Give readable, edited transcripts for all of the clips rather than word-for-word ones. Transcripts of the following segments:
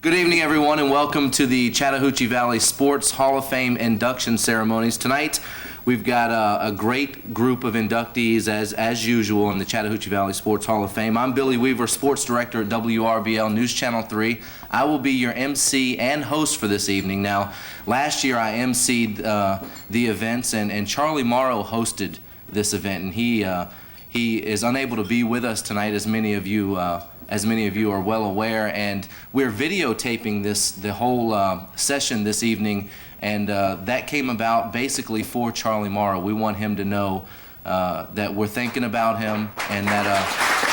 Good evening, everyone, and welcome to the Chattahoochee Valley Sports Hall of Fame induction ceremonies. Tonight, we've got a great group of inductees, as usual, in the Chattahoochee Valley Sports Hall of Fame. I'm Billy Weaver, Sports Director at WRBL News Channel 3. I will be your MC and host for this evening. Now, last year I MC'd the events, and Charlie Morrow hosted this event, and he is unable to be with us tonight, as many of you are well aware, and we're videotaping the whole session this evening, and that came about basically for Charlie Morrow. We want him to know that we're thinking about him, and that,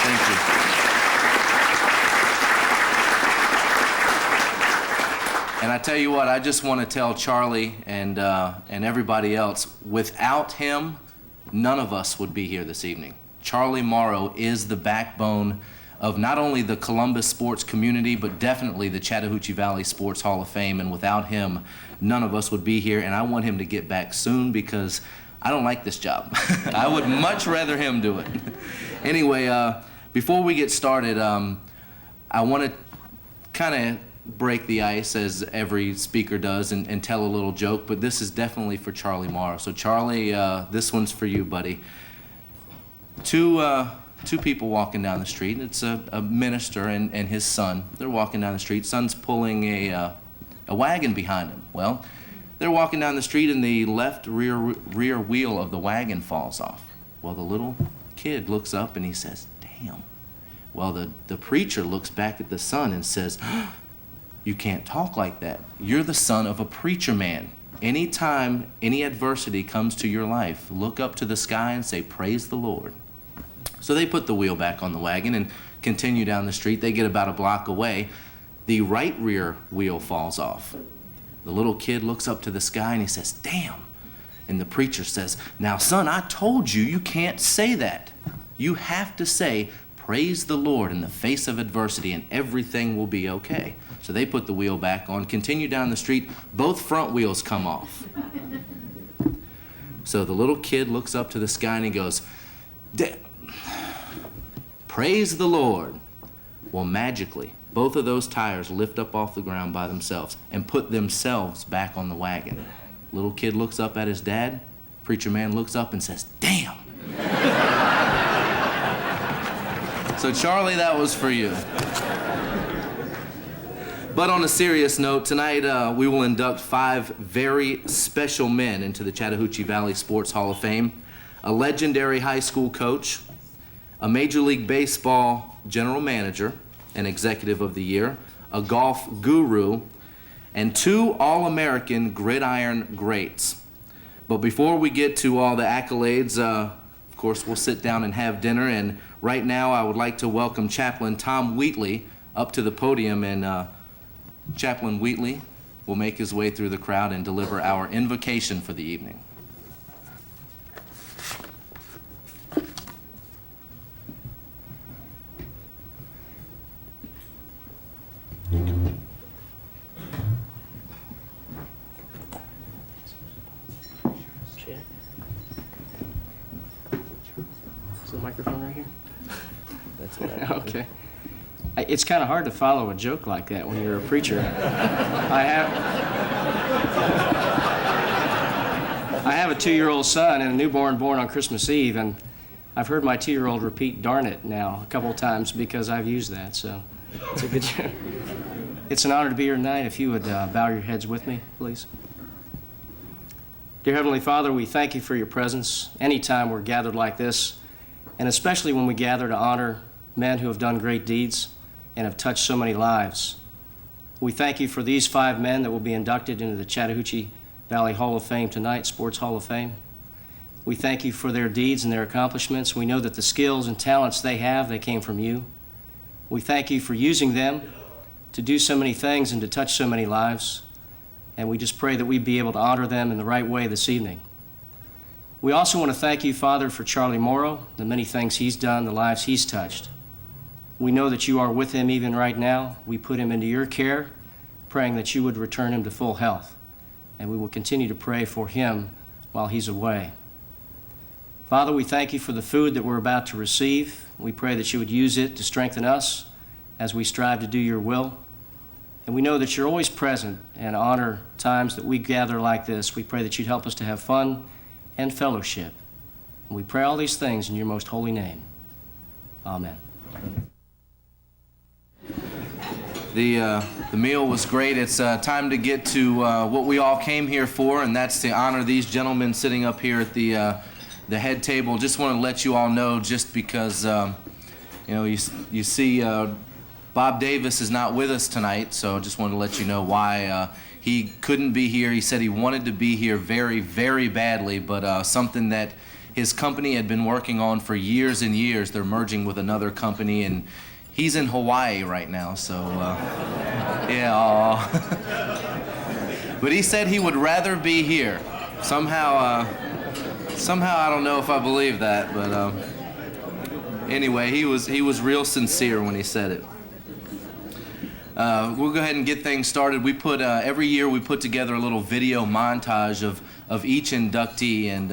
thank you. And I tell you what, I just want to tell Charlie and everybody else, without him, none of us would be here this evening. Charlie Morrow is the backbone of not only the Columbus sports community, but definitely the Chattahoochee Valley Sports Hall of Fame, and without him, none of us would be here, and I want him to get back soon because I don't like this job. I would much rather him do it. Anyway, before we get started, I want to kind of break the ice, as every speaker does, and tell a little joke, but this is definitely for Charlie Morrow. So Charlie, this one's for you, buddy. Two people walking down the street. It's a minister and his son. They're walking down the street. Son's pulling a wagon behind him. Well, they're walking down the street and the left rear wheel of the wagon falls off. Well, the little kid looks up and he says, "Damn." Well, the preacher looks back at the son and says, "You can't talk like that. You're the son of a preacher man. Anytime any adversity comes to your life, look up to the sky and say, 'Praise the Lord.'" So they put the wheel back on the wagon and continue down the street. They get about a block away. The right rear wheel falls off. The little kid looks up to the sky and he says, "Damn." And the preacher says, "Now, son, I told you you can't say that. You have to say, 'Praise the Lord' in the face of adversity, and everything will be okay." So they put the wheel back on, continue down the street. Both front wheels come off. So the little kid looks up to the sky and he goes, "Praise the Lord." Well, magically, both of those tires lift up off the ground by themselves and put themselves back on the wagon. Little kid looks up at his dad. Preacher man looks up and says, "Damn." So Charlie, that was for you. But on a serious note, tonight we will induct 5 very special men into the Chattahoochee Valley Sports Hall of Fame. A legendary high school coach, a Major League Baseball general manager and executive of the year, a golf guru, and 2 All-American gridiron greats. But before we get to all the accolades, of course, we'll sit down and have dinner, and right now I would like to welcome Chaplain Tom Wheatley up to the podium, and Chaplain Wheatley will make his way through the crowd and deliver our invocation for the evening. Is the microphone right here? That's it. Okay. It's kind of hard to follow a joke like that when you're a preacher. I have a 2-year-old son and a newborn born on Christmas Eve, and I've heard my 2-year-old repeat "darn it" now a couple of times because I've used that, so it's a good joke. It's an honor to be here tonight. If you would bow your heads with me, please. Dear Heavenly Father, we thank you for your presence anytime we're gathered like this, and especially when we gather to honor men who have done great deeds and have touched so many lives. We thank you for these 5 men that will be inducted into the Chattahoochee Valley Hall of Fame tonight, Sports Hall of Fame. We thank you for their deeds and their accomplishments. We know that the skills and talents they have, they came from you. We thank you for using them to do so many things and to touch so many lives. And we just pray that we be able to honor them in the right way this evening. We also want to thank you, Father, for Charlie Morrow, the many things he's done, the lives he's touched. We know that you are with him even right now. We put him into your care, praying that you would return him to full health. And we will continue to pray for him while he's away. Father, we thank you for the food that we're about to receive. We pray that you would use it to strengthen us as we strive to do your will. And we know that you're always present and honor times that we gather like this. We pray that you'd help us to have fun and fellowship. And we pray all these things in your most holy name. Amen. The meal was great. It's time to get to what we all came here for, and that's to honor these gentlemen sitting up here at the head table. Just want to let you all know, just because you see Bob Davis is not with us tonight, so just wanted to let you know why he couldn't be here. He said he wanted to be here very, very badly, but something that his company had been working on for years and years. They're merging with another company, and he's in Hawaii right now, so yeah. But he said he would rather be here. Somehow I don't know if I believe that, but anyway, he was real sincere when he said it. We'll go ahead and get things started. We put every year we put together a little video montage of each inductee, and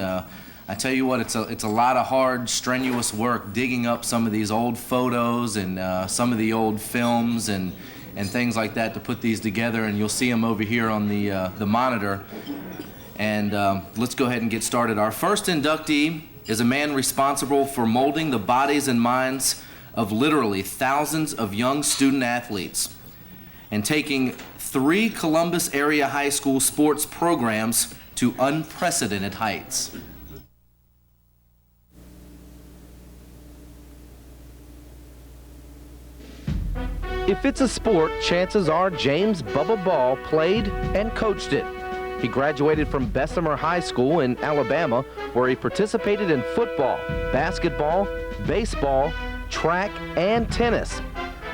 I tell you what, it's a lot of hard, strenuous work digging up some of these old photos and some of the old films and things like that to put these together, and you'll see them over here on the monitor. And let's go ahead and get started. Our first inductee is a man responsible for molding the bodies and minds of literally thousands of young student athletes and taking 3 Columbus area high school sports programs to unprecedented heights. If it's a sport, chances are James Bubba Ball played and coached it. He graduated from Bessemer High School in Alabama, where he participated in football, basketball, baseball, track, and tennis.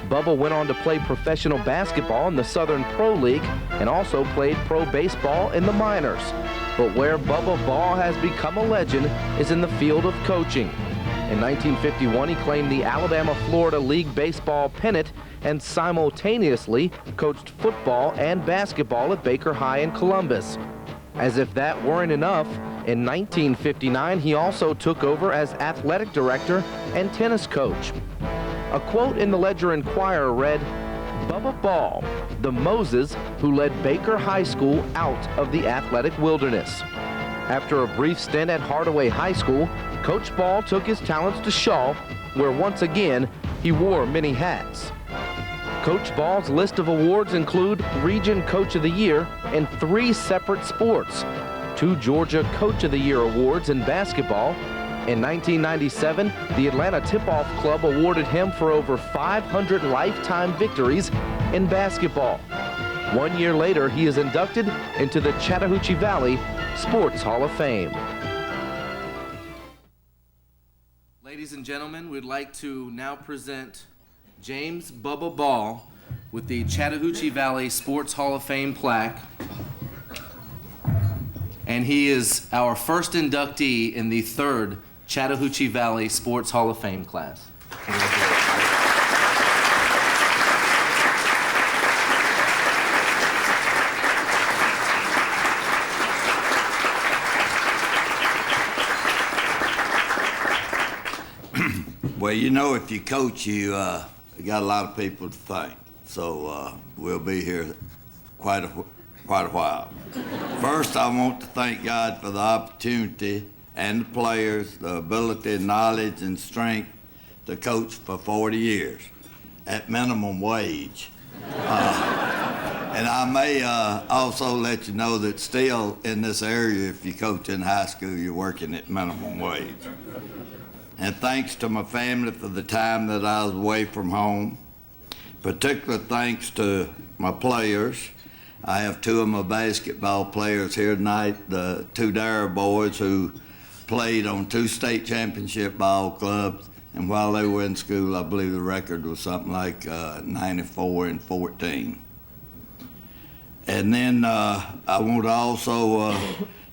Bubba went on to play professional basketball in the Southern Pro League and also played pro baseball in the minors. But where Bubba Ball has become a legend is in the field of coaching. In 1951, he claimed the Alabama-Florida League baseball pennant and simultaneously coached football and basketball at Baker High in Columbus. As if that weren't enough, in 1959, he also took over as athletic director and tennis coach. A quote in the Ledger-Enquirer read, "Bubba Ball, the Moses who led Baker High School out of the athletic wilderness." After a brief stint at Hardaway High School, Coach Ball took his talents to Shaw, where once again he wore many hats. Coach Ball's list of awards include Region Coach of the Year in 3 separate sports, 2 Georgia Coach of the Year awards in basketball. In 1997, the Atlanta Tip-Off Club awarded him for over 500 lifetime victories in basketball. 1 year later, he is inducted into the Chattahoochee Valley Sports Hall of Fame. Ladies and gentlemen, we'd like to now present James Bubba Ball with the Chattahoochee Valley Sports Hall of Fame plaque. And he is our first inductee in the 3rd Chattahoochee Valley Sports Hall of Fame class. Well, you know, if you coach, you got a lot of people to thank. So we'll be here quite a while. First, I want to thank God for the opportunity and the players, the ability, knowledge, and strength to coach for 40 years at minimum wage. And I may also let you know that still in this area, if you coach in high school, you're working at minimum wage. And thanks to my family for the time that I was away from home. Particular thanks to my players. I have 2 of my basketball players here tonight, the 2 Dare boys who played on 2 state championship ball clubs. And while they were in school, I believe the record was something like 94-14. And then I want to also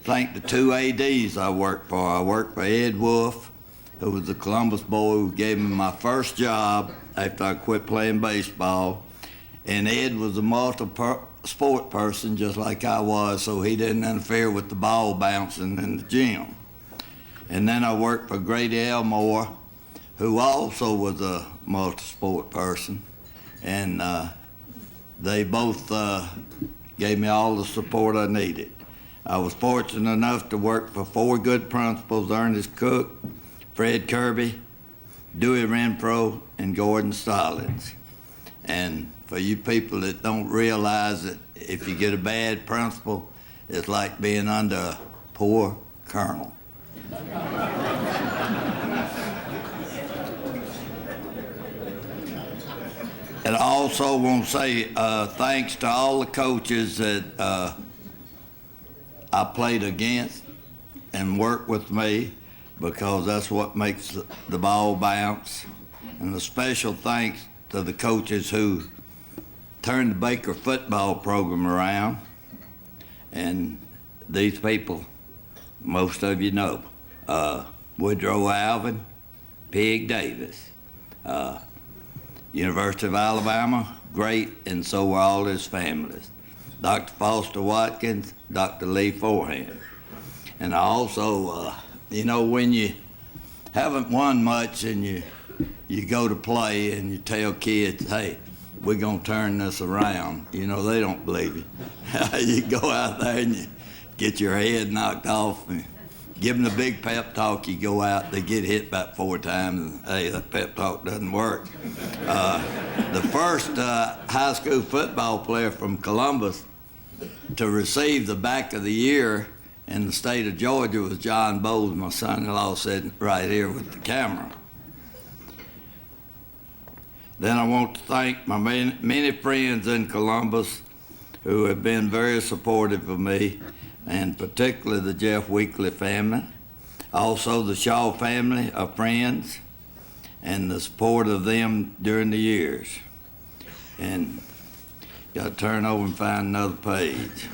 thank the 2 ADs I worked for. I worked for Ed Wolf, who was the Columbus boy who gave me my first job after I quit playing baseball. And Ed was a multi-sport person just like I was, so he didn't interfere with the ball bouncing in the gym. And then I worked for Grady Elmore, who also was a multi-sport person. And they both gave me all the support I needed. I was fortunate enough to work for 4 good principals: Ernest Cook, Fred Kirby, Dewey Renfro, and Gordon Stallings. And for you people that don't realize that if you get a bad principal, it's like being under a poor colonel. And I also want to say thanks to all the coaches that I played against and worked with me, because that's what makes the ball bounce. And a special thanks to the coaches who turned the Baker football program around. And these people, most of you know. Woodrow Alvin, Pig Davis, University of Alabama, great, and so were all his families. Dr. Foster Watkins, Dr. Lee Forehand. And I also, you know, when you haven't won much and you go to play and you tell kids, hey, we're gonna turn this around, you know, they don't believe you. You go out there and you get your head knocked off and give them the big pep talk. You go out, they get hit about 4 times, and hey, that pep talk doesn't work. The first high school football player from Columbus to receive the Back of the Year in the state of Georgia was John Bowles, my son-in-law, sitting right here with the camera. Then I want to thank my many friends in Columbus who have been very supportive of me, and particularly the Jeff Weekly family, also the Shaw family of friends, and the support of them during the years. And got to turn over and find another page.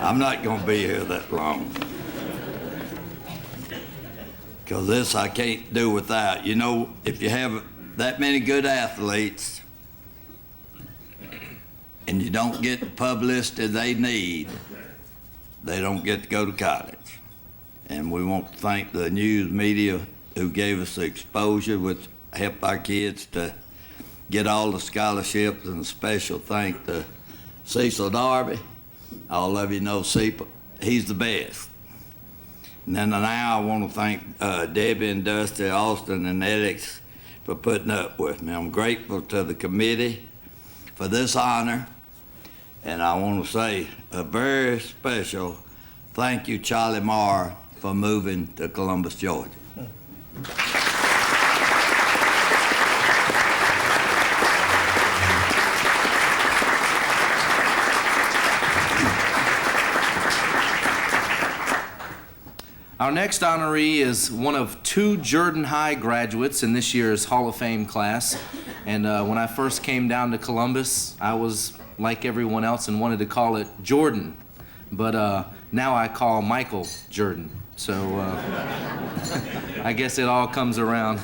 I'm not going to be here that long, because this I can't do without. You know, if you have that many good athletes and you don't get the publicity they need, they don't get to go to college. And we want to thank the news media who gave us the exposure, which helped our kids to get all the scholarships, and a special thank to Cecil Darby. All of you know Cecil, he's the best. And then now I want to thank Debbie and Dusty, Austin and Alex for putting up with me. I'm grateful to the committee for this honor. And I want to say a very special thank you, Charlie Marr, for moving to Columbus, Georgia. Our next honoree is one of 2 Jordan High graduates in this year's Hall of Fame class. And when I first came down to Columbus, I was like everyone else and wanted to call it Jordan. But now I call Michael Jordan. So I guess it all comes around.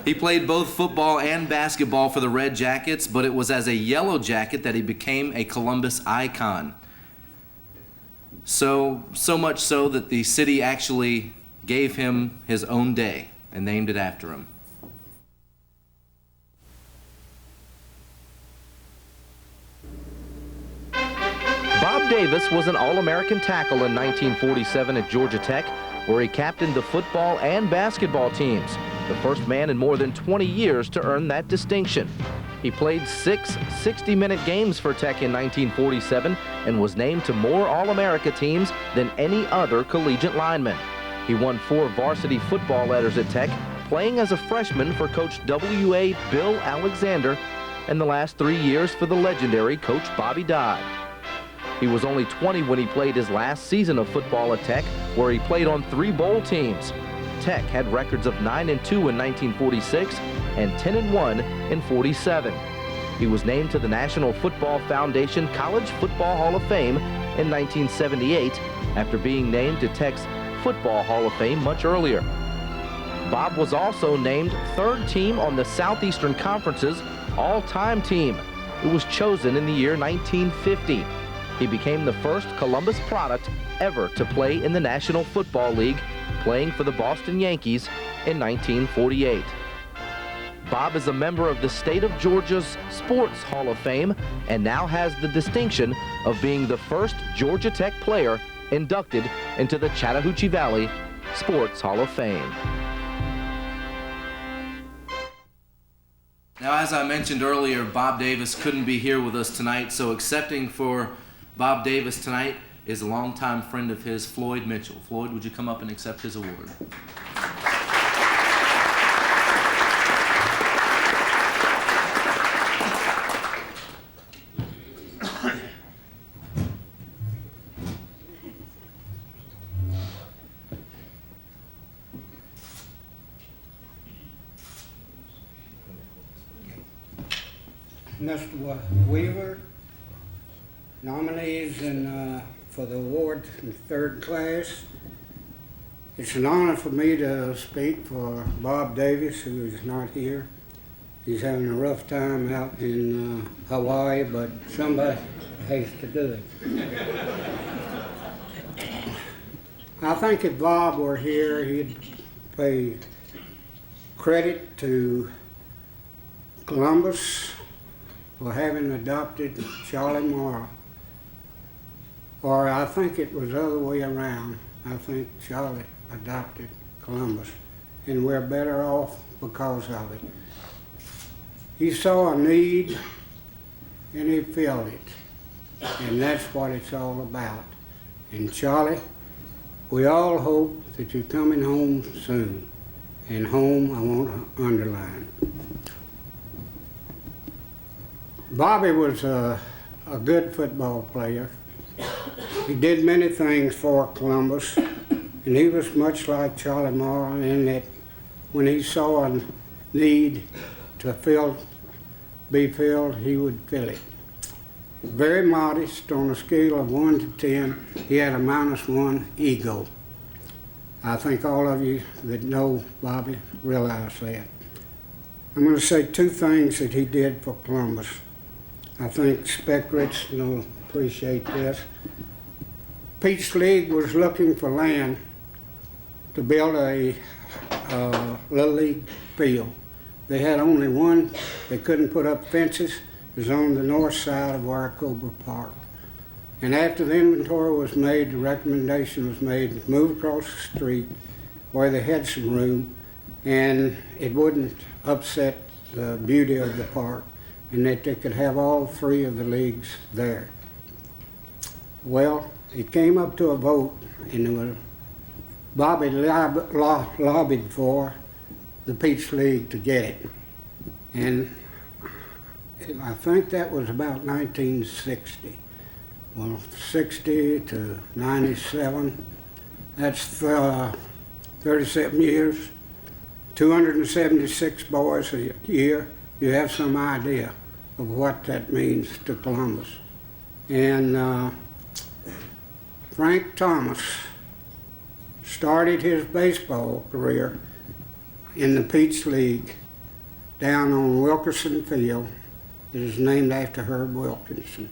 He played both football and basketball for the Red Jackets, but it was as a Yellow Jacket that he became a Columbus icon. So much so that the city actually gave him his own day and named it after him. Bob Davis was an All-American tackle in 1947 at Georgia Tech, where he captained the football and basketball teams, the first man in more than 20 years to earn that distinction. He played 6 60-minute games for Tech in 1947 and was named to more All-America teams than any other collegiate lineman. He won 4 varsity football letters at Tech, playing as a freshman for Coach W.A. Bill Alexander, and the last 3 years for the legendary Coach Bobby Dodd. He was only 20 when he played his last season of football at Tech, where he played on 3 bowl teams. Tech had records of 9-2 in 1946 and 10-1 in 47. He was named to the National Football Foundation College Football Hall of Fame in 1978 after being named to Tech's Football Hall of Fame much earlier. Bob was also named 3rd team on the Southeastern Conference's all-time team. It was chosen in the year 1950. He became the first Columbus product ever to play in the National Football League, playing for the Boston Yankees in 1948. Bob is a member of the state of Georgia's Sports Hall of Fame and now has the distinction of being the first Georgia Tech player inducted into the Chattahoochee Valley Sports Hall of Fame. Now, as I mentioned earlier, Bob Davis couldn't be here with us tonight, so accepting for Bob Davis tonight is a longtime friend of his, Floyd Mitchell. Floyd, would you come up and accept his award? Mr. Weaver, nominees for the award in third class. It's an honor for me to speak for Bob Davis, who is not here. He's having a rough time out in Hawaii, but somebody has to do it. I think if Bob were here, he'd pay credit to Columbus for having adopted Charlie Morrow. Or I think it was the other way around. I think Charlie adopted Columbus, and we're better off because of it. He saw a need and he filled it, and that's what it's all about. And Charlie, we all hope that you're coming home soon. And home, I want to underline. Bobby was a good football player. He did many things for Columbus, and he was much like Charlie Morrow in that when he saw a need to be filled, he would fill it. Very modest. On a scale of 1 to 10, he had a -1 ego. I think all of you that know Bobby realize that. I'm going to say two things that he did for Columbus. I think Spec Richardson will appreciate this. Peach League was looking for land to build a Little League field. They had only one. They couldn't put up fences. It was on the north side of Warracobra Park. And after the inventory was made, the recommendation was made to move across the street where they had some room and it wouldn't upset the beauty of the park, and that they could have all three of the leagues there. Well, it came up to a vote, and Bobby lobbied for the Peach League to get it. And I think that was about 1960. Well, 60 to 97, that's 37 years, 276 boys a year. You have some idea of what that means to Columbus. And Frank Thomas started his baseball career in the Peach League down on Wilkerson Field. It is named after Herb Wilkinson.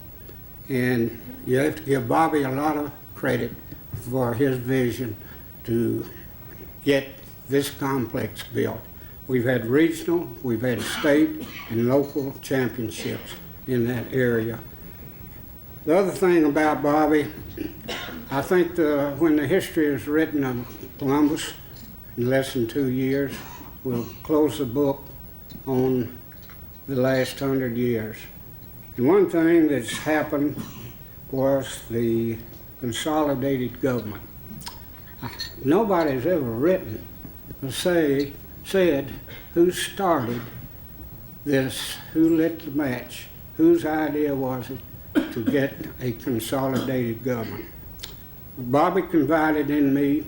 And you have to give Bobby a lot of credit for his vision to get this complex built. We've had regional, we've had state and local championships in that area. The other thing about Bobby, I think when the history is written of Columbus in less than 2 years, we'll close the book on the last 100 years. And one thing that's happened was the consolidated government. Nobody's ever written or said who started this, who lit the match, whose idea was it to get a consolidated government. Bobby confided in me,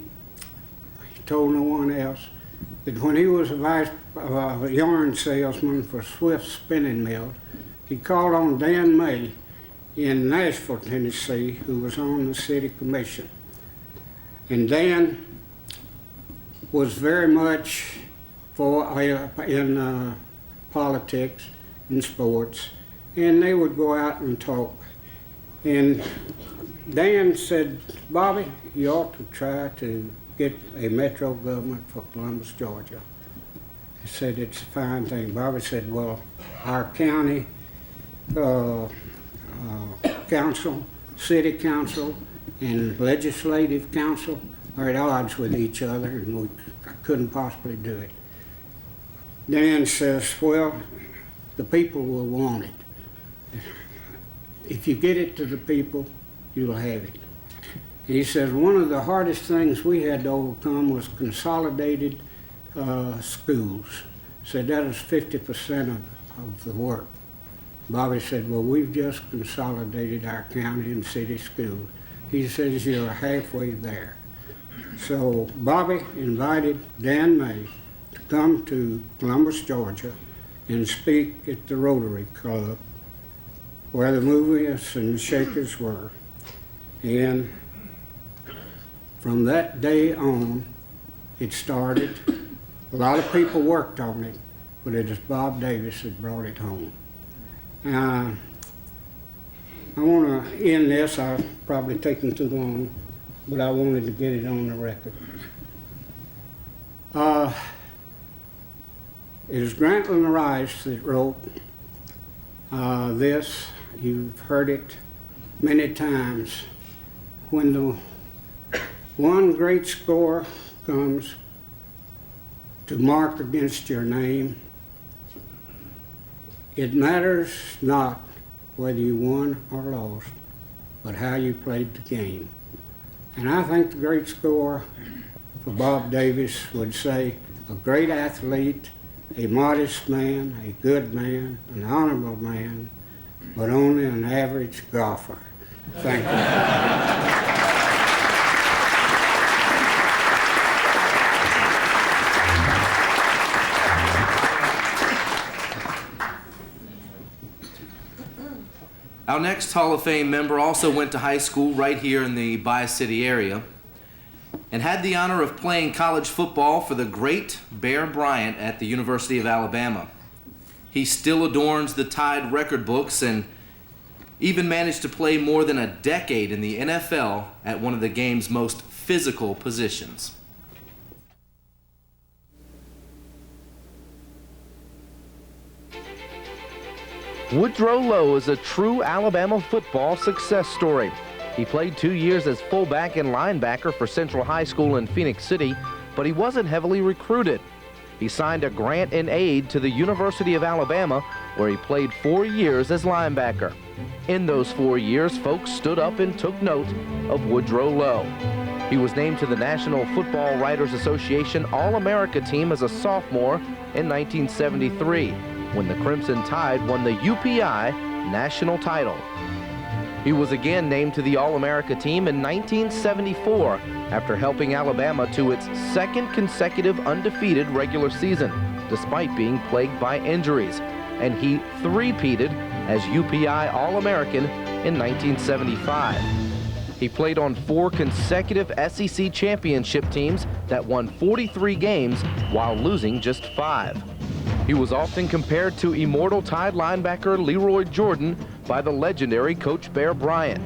he told no one else, that when he was a yarn salesman for Swift Spinning Mill, he called on Dan May in Nashville, Tennessee, who was on the city commission. And Dan was very much in politics and sports, and they would go out and talk. And Dan said, Bobby, you ought to try to get a metro government for Columbus, Georgia. He said, it's a fine thing. Bobby said, well, our county council, city council, and legislative council are at odds with each other, and I couldn't possibly do it. Dan says, well, the people will want it. If you get it to the people, you'll have it. He says, one of the hardest things we had to overcome was consolidated schools. Said that is 50% of the work. Bobby said, well, we've just consolidated our county and city schools. He says, you're halfway there. So Bobby invited Dan May to come to Columbus, Georgia, and speak at the Rotary Club, where the movies and shakers were. And from that day on, it started. A lot of people worked on it, but it was Bob Davis that brought it home. I want to end this. I've probably taken too long, but I wanted to get it on the record. It was Grantland Rice that wrote this. You've heard it many times. When the one great score comes to mark against your name, it matters not whether you won or lost, but how you played the game. And I think the great score for Bob Davis would say, a great athlete, a modest man, a good man, an honorable man, but only an average golfer. Thank you. Our next Hall of Fame member also went to high school right here in the Bi-City area and had the honor of playing college football for the great Bear Bryant at the University of Alabama. He still adorns the Tide record books and even managed to play more than a decade in the NFL at one of the game's most physical positions. Woodrow Lowe is a true Alabama football success story. He played 2 years as fullback and linebacker for Central High School in Phoenix City, but he wasn't heavily recruited. He signed a grant in aid to the University of Alabama, where he played 4 years as linebacker. In those 4 years, folks stood up and took note of Woodrow Lowe. He was named to the National Football Writers Association All-America team as a sophomore in 1973. When the Crimson Tide won the UPI national title. He was again named to the All-America team in 1974 after helping Alabama to its second consecutive undefeated regular season, despite being plagued by injuries, and he three-peated as UPI All-American in 1975. He played on 4 consecutive SEC championship teams that won 43 games while losing just 5. He was often compared to immortal Tide linebacker Leroy Jordan by the legendary Coach Bear Bryant.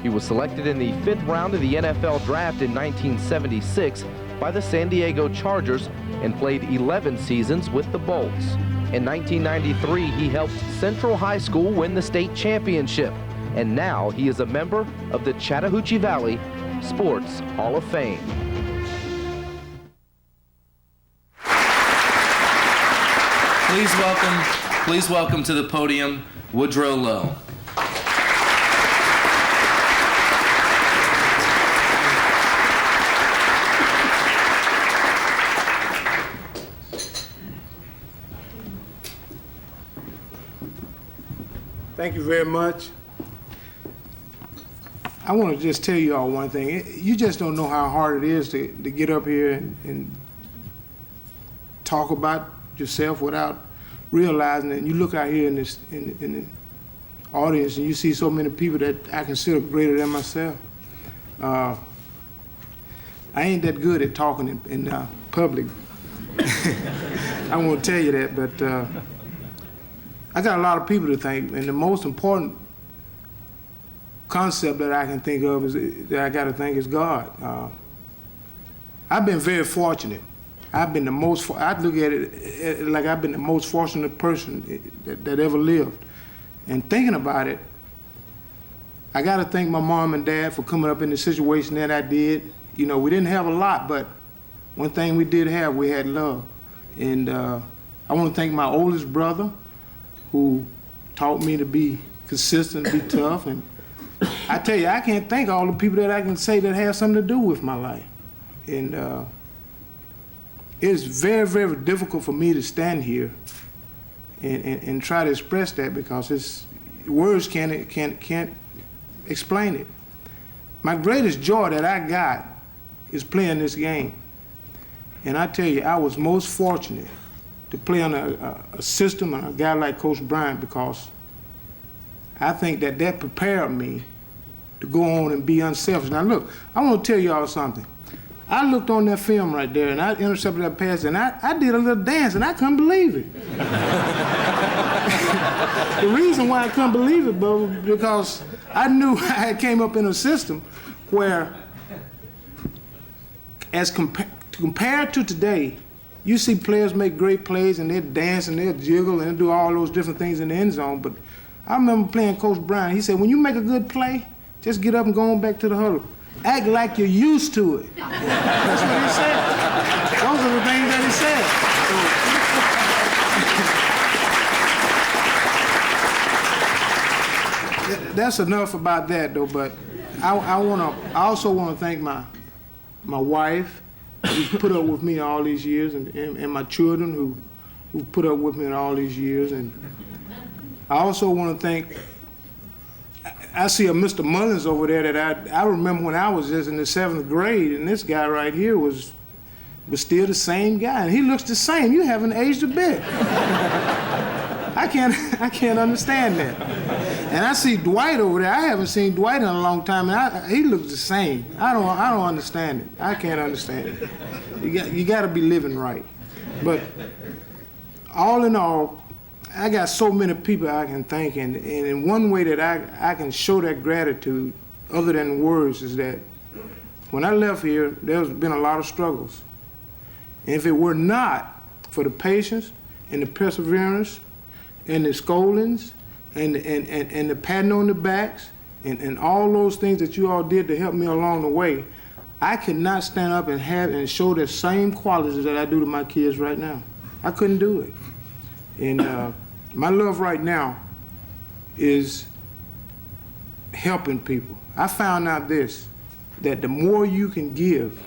He was selected in the 5th round of the NFL draft in 1976 by the San Diego Chargers and played 11 seasons with the Bolts. In 1993, he helped Central High School win the state championship, and now he is a member of the Chattahoochee Valley Sports Hall of Fame. Please welcome to the podium, Woodrow Lowe. Thank you very much. I want to just tell you all one thing. You just don't know how hard it is to get up here and talk about yourself without realizing it. You look out here in the audience and you see so many people that I consider greater than myself. I ain't that good at talking in public. I won't tell you that, but I got a lot of people to thank, and the most important concept that I can think of is that I got to thank is God. I've been very fortunate I've been the most, I look at it like I've been the most fortunate person that ever lived. And thinking about it, I gotta thank my mom and dad for coming up in the situation that I did. You know, we didn't have a lot, but one thing we did have, we had love. And I wanna thank my oldest brother who taught me to be consistent, be tough. And I tell you, I can't thank all the people that I can say that have something to do with my life. And it's very, very difficult for me to stand here and try to express that because words can't explain it. My greatest joy that I got is playing this game. And I tell you, I was most fortunate to play on a system and a guy like Coach Bryant because I think that prepared me to go on and be unselfish. Now look, I want to tell y'all something. I looked on that film right there and I intercepted that pass and I did a little dance and I couldn't believe it. The reason why I couldn't believe it, Bubba, because I knew I came up in a system where, as compared to today, you see players make great plays and they dance and they jiggle and they do all those different things in the end zone. But I remember playing Coach Bryant. He said, when you make a good play, just get up and go on back to the huddle. Act like you're used to it. That's what he said. Those are the things that he said. So, that's enough about that, though. But I also want to thank my wife, who put up with me all these years, and my children who put up with me all these years. And I also want to thank. I see a Mr. Mullins over there that I remember when I was just in the 7th grade, and this guy right here was still the same guy, and he looks the same. You haven't aged a bit. I can't understand that. And I see Dwight over there. I haven't seen Dwight in a long time, and he looks the same. I don't understand it. I can't understand it. You got to be living right. But all in all, I got so many people I can thank, and in one way that I can show that gratitude, other than words, is that when I left here, there's been a lot of struggles. And if it were not for the patience and the perseverance and the scoldings and the patting on the backs and all those things that you all did to help me along the way, I could not stand up and show the same qualities that I do to my kids right now. I couldn't do it. And my love right now is helping people. I found out that the more you can give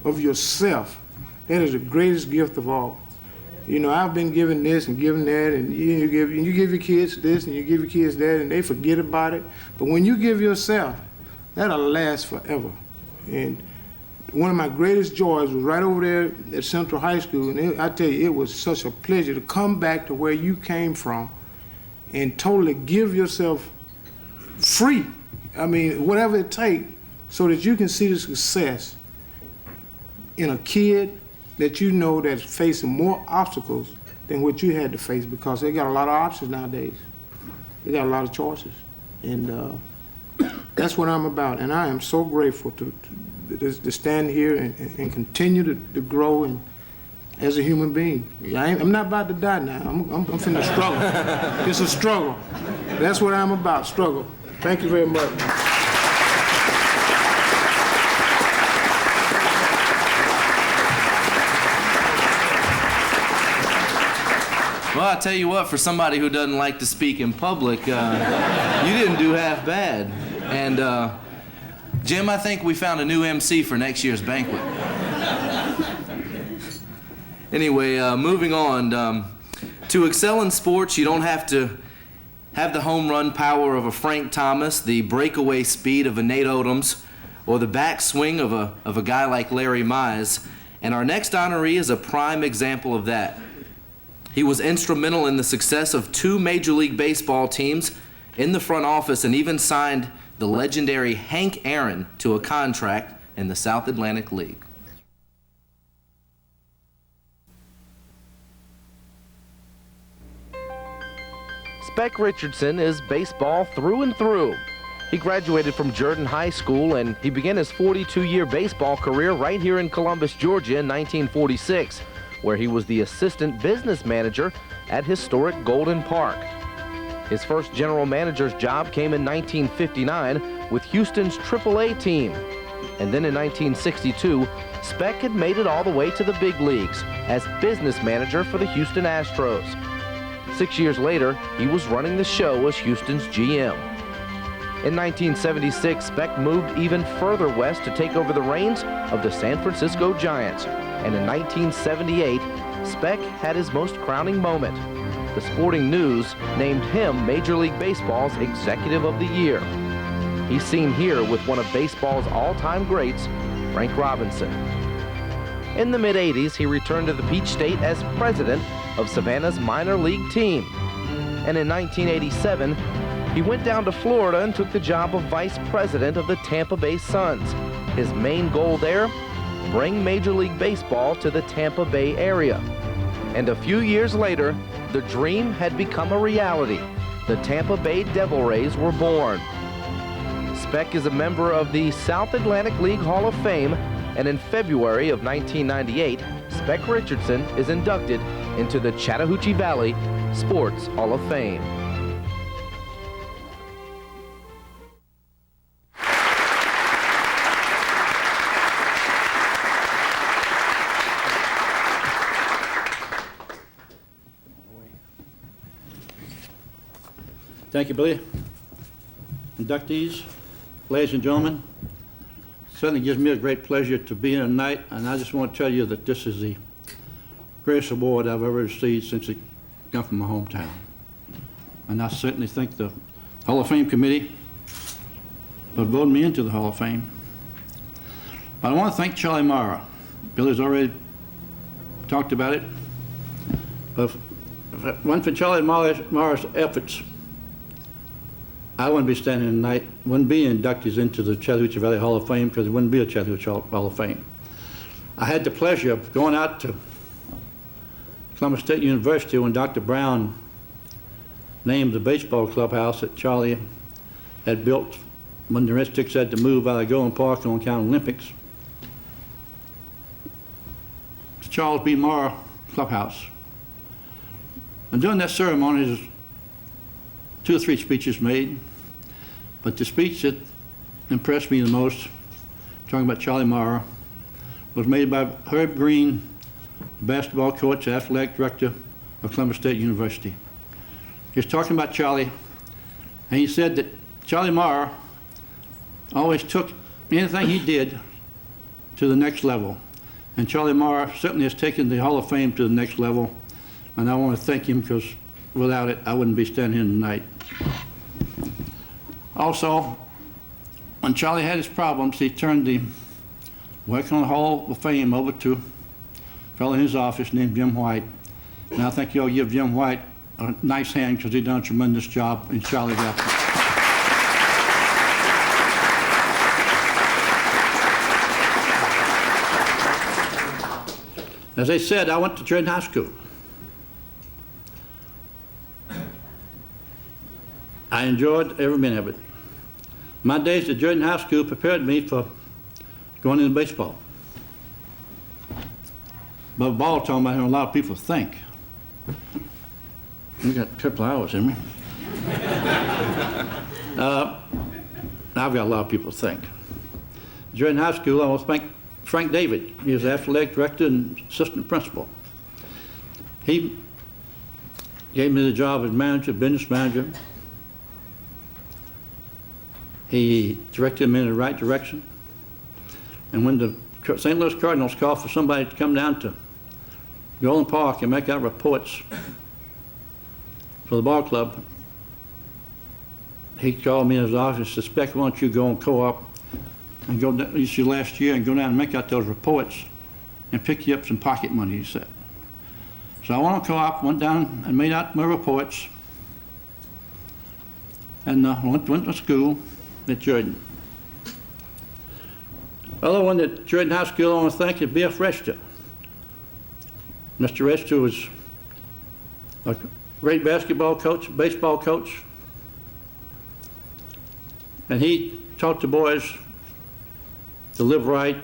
of yourself, that is the greatest gift of all. You know, I've been giving this and giving that, and you give your kids this and you give your kids that, and they forget about it. But when you give yourself, that'll last forever. And one of my greatest joys was right over there at Central High School, and I tell you, it was such a pleasure to come back to where you came from and totally give yourself free. I mean, whatever it takes, so that you can see the success in a kid that you know that's facing more obstacles than what you had to face, because they got a lot of options nowadays. They got a lot of choices. And that's what I'm about. And I am so grateful to stand here and continue to grow and as a human being. I'm not about to die now. I'm finna struggle. It's a struggle. That's what I'm about, struggle. Thank you very much. Well, I tell you what, for somebody who doesn't like to speak in public, you didn't do half bad. And Jim, I think we found a new MC for next year's banquet. Anyway, moving on. To excel in sports, you don't have to have the home run power of a Frank Thomas, the breakaway speed of a Nate Odoms, or the backswing of a guy like Larry Mize. And our next honoree is a prime example of that. He was instrumental in the success of 2 Major League Baseball teams in the front office, and even signed the legendary Hank Aaron to a contract in the South Atlantic League. Spec Richardson is baseball through and through. He graduated from Jordan High School and he began his 42-year baseball career right here in Columbus, Georgia in 1946, where he was the assistant business manager at historic Golden Park. His first general manager's job came in 1959 with Houston's AAA team. And then in 1962, Spec had made it all the way to the big leagues as business manager for the Houston Astros. 6 years later, he was running the show as Houston's GM. In 1976, Spec moved even further west to take over the reins of the San Francisco Giants. And in 1978, Spec had his most crowning moment. The Sporting News named him Major League Baseball's Executive of the Year. He's seen here with one of baseball's all-time greats, Frank Robinson. In the mid-'80s, he returned to the Peach State as president of Savannah's minor league team. And in 1987, he went down to Florida and took the job of vice president of the Tampa Bay Suns. His main goal there, bring Major League Baseball to the Tampa Bay area. And a few years later, the dream had become a reality. The Tampa Bay Devil Rays were born. Spec is a member of the South Atlantic League Hall of Fame, and in February of 1998, Spec Richardson is inducted into the Chattahoochee Valley Sports Hall of Fame. Thank you, Billy. Inductees, ladies and gentlemen, certainly gives me a great pleasure to be here tonight, and I just want to tell you that this is the greatest award I've ever received since it came from my hometown. And I certainly thank the Hall of Fame committee for voting me into the Hall of Fame. But I want to thank Charlie Mara. Billy's already talked about it. But if it weren't for Charlie Mara's efforts, I wouldn't be standing tonight, wouldn't be inductees into the Chattahoochee Valley Hall of Fame because it wouldn't be a Chattahoochee Hall of Fame. I had the pleasure of going out to Columbus State University when Dr. Brown named the baseball clubhouse that Charlie had built when the Red Sticks had to move out of Golden Park on account of Olympics. The Charles B. Mara Clubhouse. And during that ceremony, there's 2 or 3 speeches made. But the speech that impressed me the most, talking about Charlie Mara, was made by Herb Green, the basketball coach, athletic director of Columbus State University. He was talking about Charlie, and he said that Charlie Mara always took anything he did to the next level. And Charlie Mara certainly has taken the Hall of Fame to the next level, and I want to thank him because without it, I wouldn't be standing here tonight. Also, when Charlie had his problems, he turned the work on the Hall of Fame over to a fellow in his office named Jim White. And I think you all give Jim White a nice hand because he done a tremendous job in Charlie's absence. As I said, I went to Jordan High School. I enjoyed every minute of it. My days at Jordan High School prepared me for going into baseball. Bubba Ball told me how a lot of people think. We got a couple hours, haven't we? I've got a lot of people think. Jordan High School, I want to thank Frank David. He was the athletic director and assistant principal. He gave me the job as manager, business manager. He directed me in the right direction. And when the St. Louis Cardinals called for somebody to come down to Golden Park and make out reports for the ball club, he called me in his office and said, Spec, why don't you go and co-op and go down, this is your last year, and go down and make out those reports and pick you up some pocket money, he said. So I went on co-op, went down and made out my reports, and went to school at Jordan. The other one at Jordan High School I want to thank is B.F. Rester. Mr. Rester was a great basketball coach, baseball coach. And he taught the boys to live right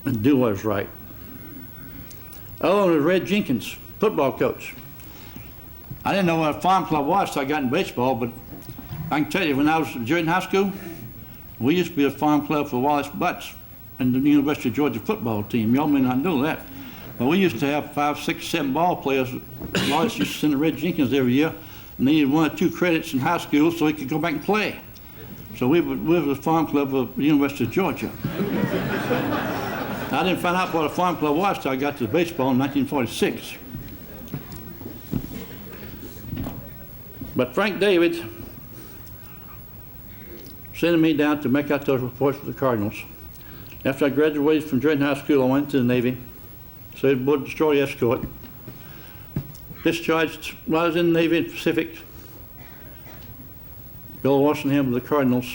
and do what was right. Oh, and Red Jenkins, football coach. I didn't know what a farm club was till I got in baseball, but I can tell you, when I was in high school, we used to be a farm club for Wallace Butts and the University of Georgia football team. Y'all may not know that. But we used to have 5, 6, 7 ball players. Wallace used to send to Red Jenkins every year, and they needed 1 or 2 credits in high school so he could go back and play. So we were the farm club of the University of Georgia. I didn't find out what a farm club was till I got to baseball in 1946. But Frank David sending me down to make out those reports for the Cardinals. After I graduated from Drayton High School, I went to the Navy, served aboard destroyer escort, discharged while I was in the Navy in the Pacific. Bill Walsingham of the Cardinals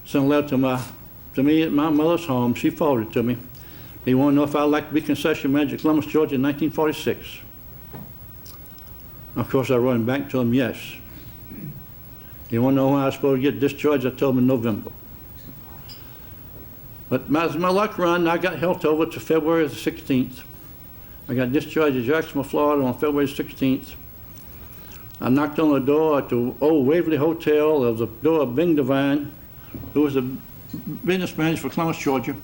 sent a letter to me at my mother's home. She forwarded it to me. He wanted to know if I'd like to be concession manager at Columbus, Georgia in 1946. Of course, I wrote him back and told him yes. He wanted to know when I was supposed to get discharged. I told him in November. But as my luck run, I got held over to February the 16th. I got discharged at Jacksonville, Florida on February 16th. I knocked on the door at the old Waverly Hotel. There was a door of Bing Devine, who was the business manager for Columbus, Georgia,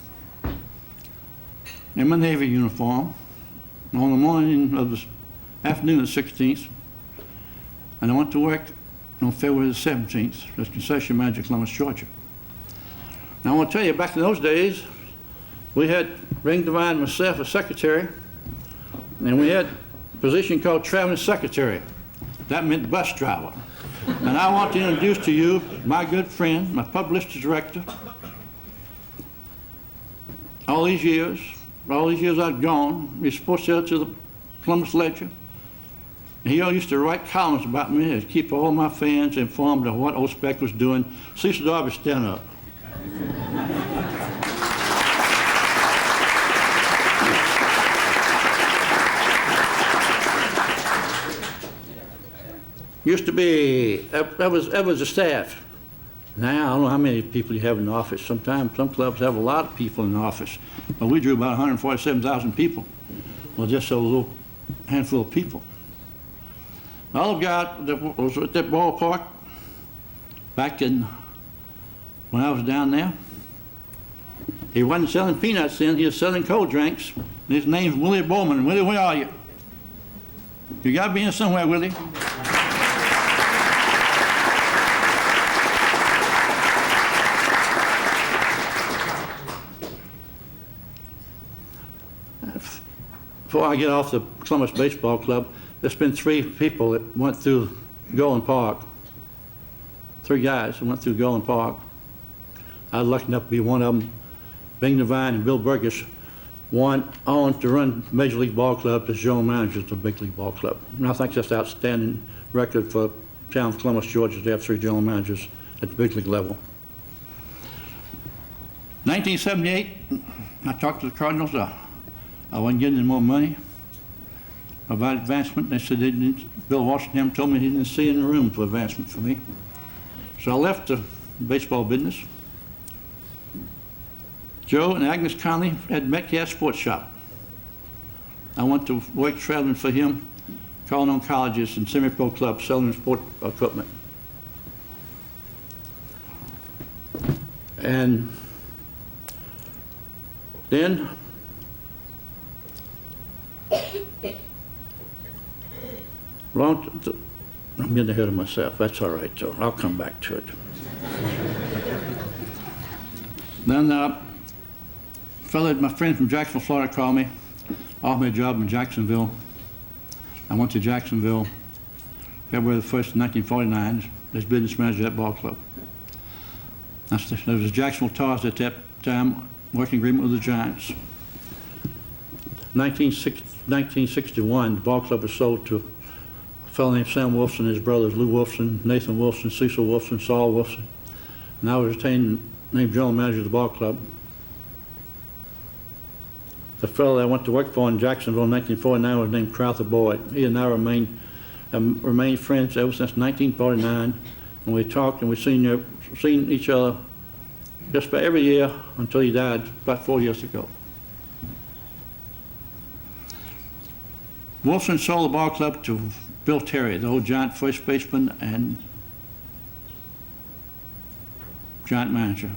in my Navy uniform, on the morning of the afternoon of the 16th. And I went to work on February the 17th as concession manager at Columbus, Georgia. Now I want to tell you, back in those days, we had Bing Devine and myself as secretary, and we had a position called traveling secretary. That meant bus driver. And I want to introduce to you my good friend, my publicity director. All these years I've gone, he's sports editor to the Columbus Ledger. And he used to write columns about me to keep all my fans informed of what old Spec was doing. Cecil Darby, stand up. Used to be, that was the staff. Now, I don't know how many people you have in the office. Sometimes some clubs have a lot of people in the office. But we drew about 147,000 people. Well, just a little handful of people. The other guy that was at that ballpark back in, when I was down there, he wasn't selling peanuts then, he was selling cold drinks. And his name's Willie Bowman. Willie, where are you? You gotta be in somewhere, Willie. Before I get off the Columbus Baseball Club, there's been 3 people that went through Golden Park. 3 guys that went through Golden Park. I was lucky enough to be one of them. Bing Devine and Bill Burgess went on to run Major League Ball Club as general managers of the Big League Ball Club. And I think that's an outstanding record for town of Columbus, Georgia, to have 3 general managers at the Big League level. 1978, I talked to the Cardinals. I wasn't getting any more money about advancement. They said they didn't, Bill Walsingham told me he didn't see any room for advancement for me. So I left the baseball business. Joe and Agnes Conley had Metcalf Sports Shop. I went to work traveling for him, calling on colleges and semi-pro clubs, selling sport equipment. And then I'm getting ahead of myself. That's all right, Joe. I'll come back to it. Then my friend from Jacksonville, Florida, called me, offered me a job in Jacksonville. I went to Jacksonville February the 1st, 1949, as business manager at that ball club. There was a Jacksonville Tars at that time, working agreement with the Giants. 1961, the ball club was sold to a fellow named Sam Wolfson, his brothers Lou Wolfson, Nathan Wolfson, Cecil Wolfson, Saul Wolfson. And I was retained named general manager of the ball club. The fellow that I went to work for in Jacksonville in 1949 was named Crowther Boyd. He and I remained friends ever since 1949. and we talked, and we seen each other just about every year until he died about 4 years ago. Wilson sold the ball club to Bill Terry, the old giant first baseman and giant manager.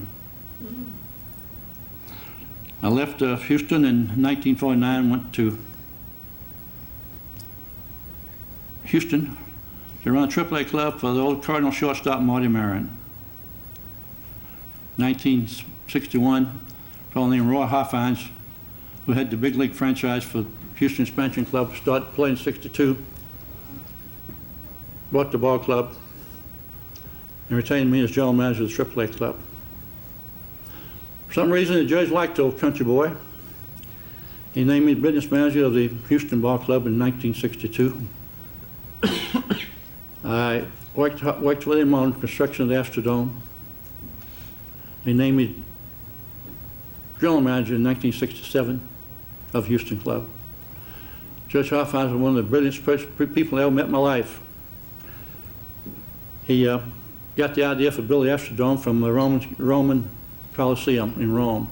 I left Houston in 1949, went to Houston to run a AAA club for the old Cardinal shortstop Marty Marin. 1961, a fellow named Roy Hoffines, who had the big league franchise for Houston Expansion Club, started playing in 62, bought the ball club, and retained me as general manager of the AAA club. For some reason, the judge liked the old country boy. He named me business manager of the Houston Ball Club in 1962. I worked with him on construction of the Astrodome. He named me general manager in 1967 of Houston Club. Judge Hoffman was one of the brilliantest people I ever met in my life. He got the idea for building the Astrodome from the Roman Coliseum in Rome.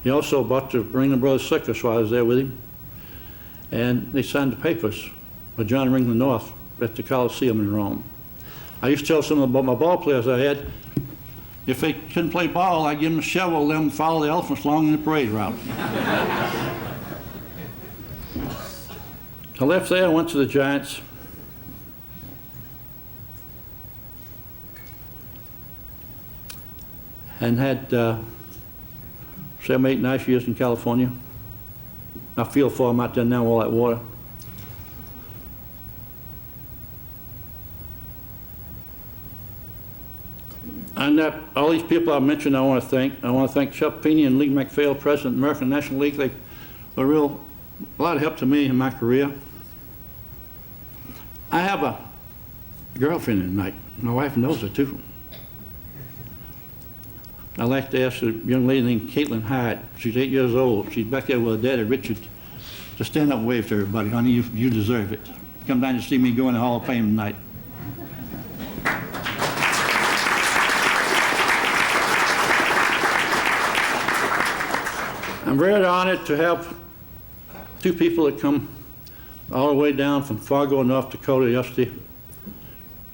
He also bought the Ringling Brothers Circus while I was there with him. And they signed the papers with John Ringling North at the Coliseum in Rome. I used to tell some of my ball players I had, if they couldn't play ball, I'd give them a shovel, let them follow the elephants along in the parade route. I left there, I went to the Giants. And had 7, 8 nice years in California. I feel for them out there now, all that water. And all these people I mentioned, I want to thank. I want to thank Chuck Feeney and Lee McPhail, president of the American National League. They were a lot of help to me in my career. I have a girlfriend tonight. My wife knows it too. I'd like to ask a young lady named Caitlin Hyde. She's 8 years old. She's back there with her daddy, Richard. To stand up and wave to everybody. Honey, you deserve it. Come down to see me go in the Hall of Fame tonight. I'm very honored to have two people that come all the way down from Fargo, North Dakota yesterday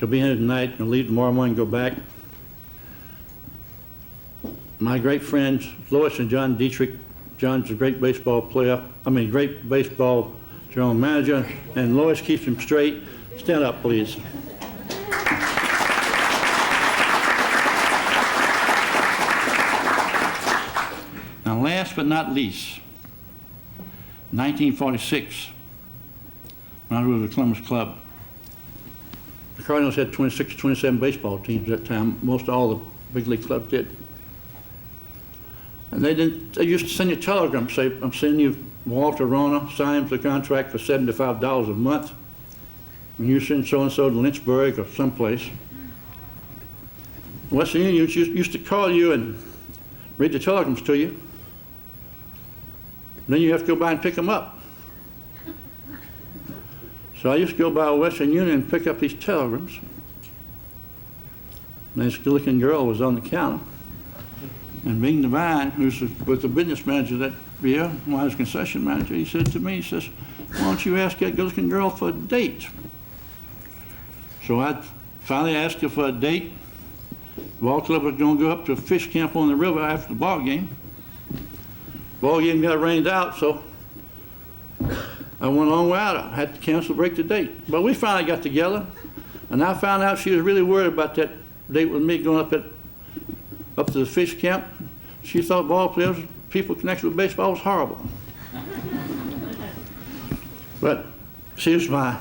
to be here tonight and leave tomorrow morning and go back. My great friends, Lois and John Dietrich. John's a great baseball player, great baseball general manager, and Lois keeps him straight. Stand up, please. Now, last but not least, 1946, when I was with the Columbus Club, the Cardinals had 26, 27 baseball teams at that time. Most all the big league clubs did. And they used to send you telegrams, say, I'm sending you Walter Rona, signs the contract for $75 a month. And you send so-and-so to Lynchburg or someplace. Western Union used to call you and read the telegrams to you. Then you have to go by and pick them up. So I used to go by Western Union and pick up these telegrams. And this good-looking girl was on the counter. And Bing Devine, who was the business manager that year, when I was concession manager, he said to me, he says, why don't you ask that good-looking girl for a date? So I finally asked her for a date. The ball club was going to go up to a fish camp on the river after the ball game. Ball game got rained out, so I went a long way out. I had to cancel, break the date. But we finally got together, and I found out she was really worried about that date with me going up to the fish camp. She thought ball players, people connected with baseball was horrible. But she was my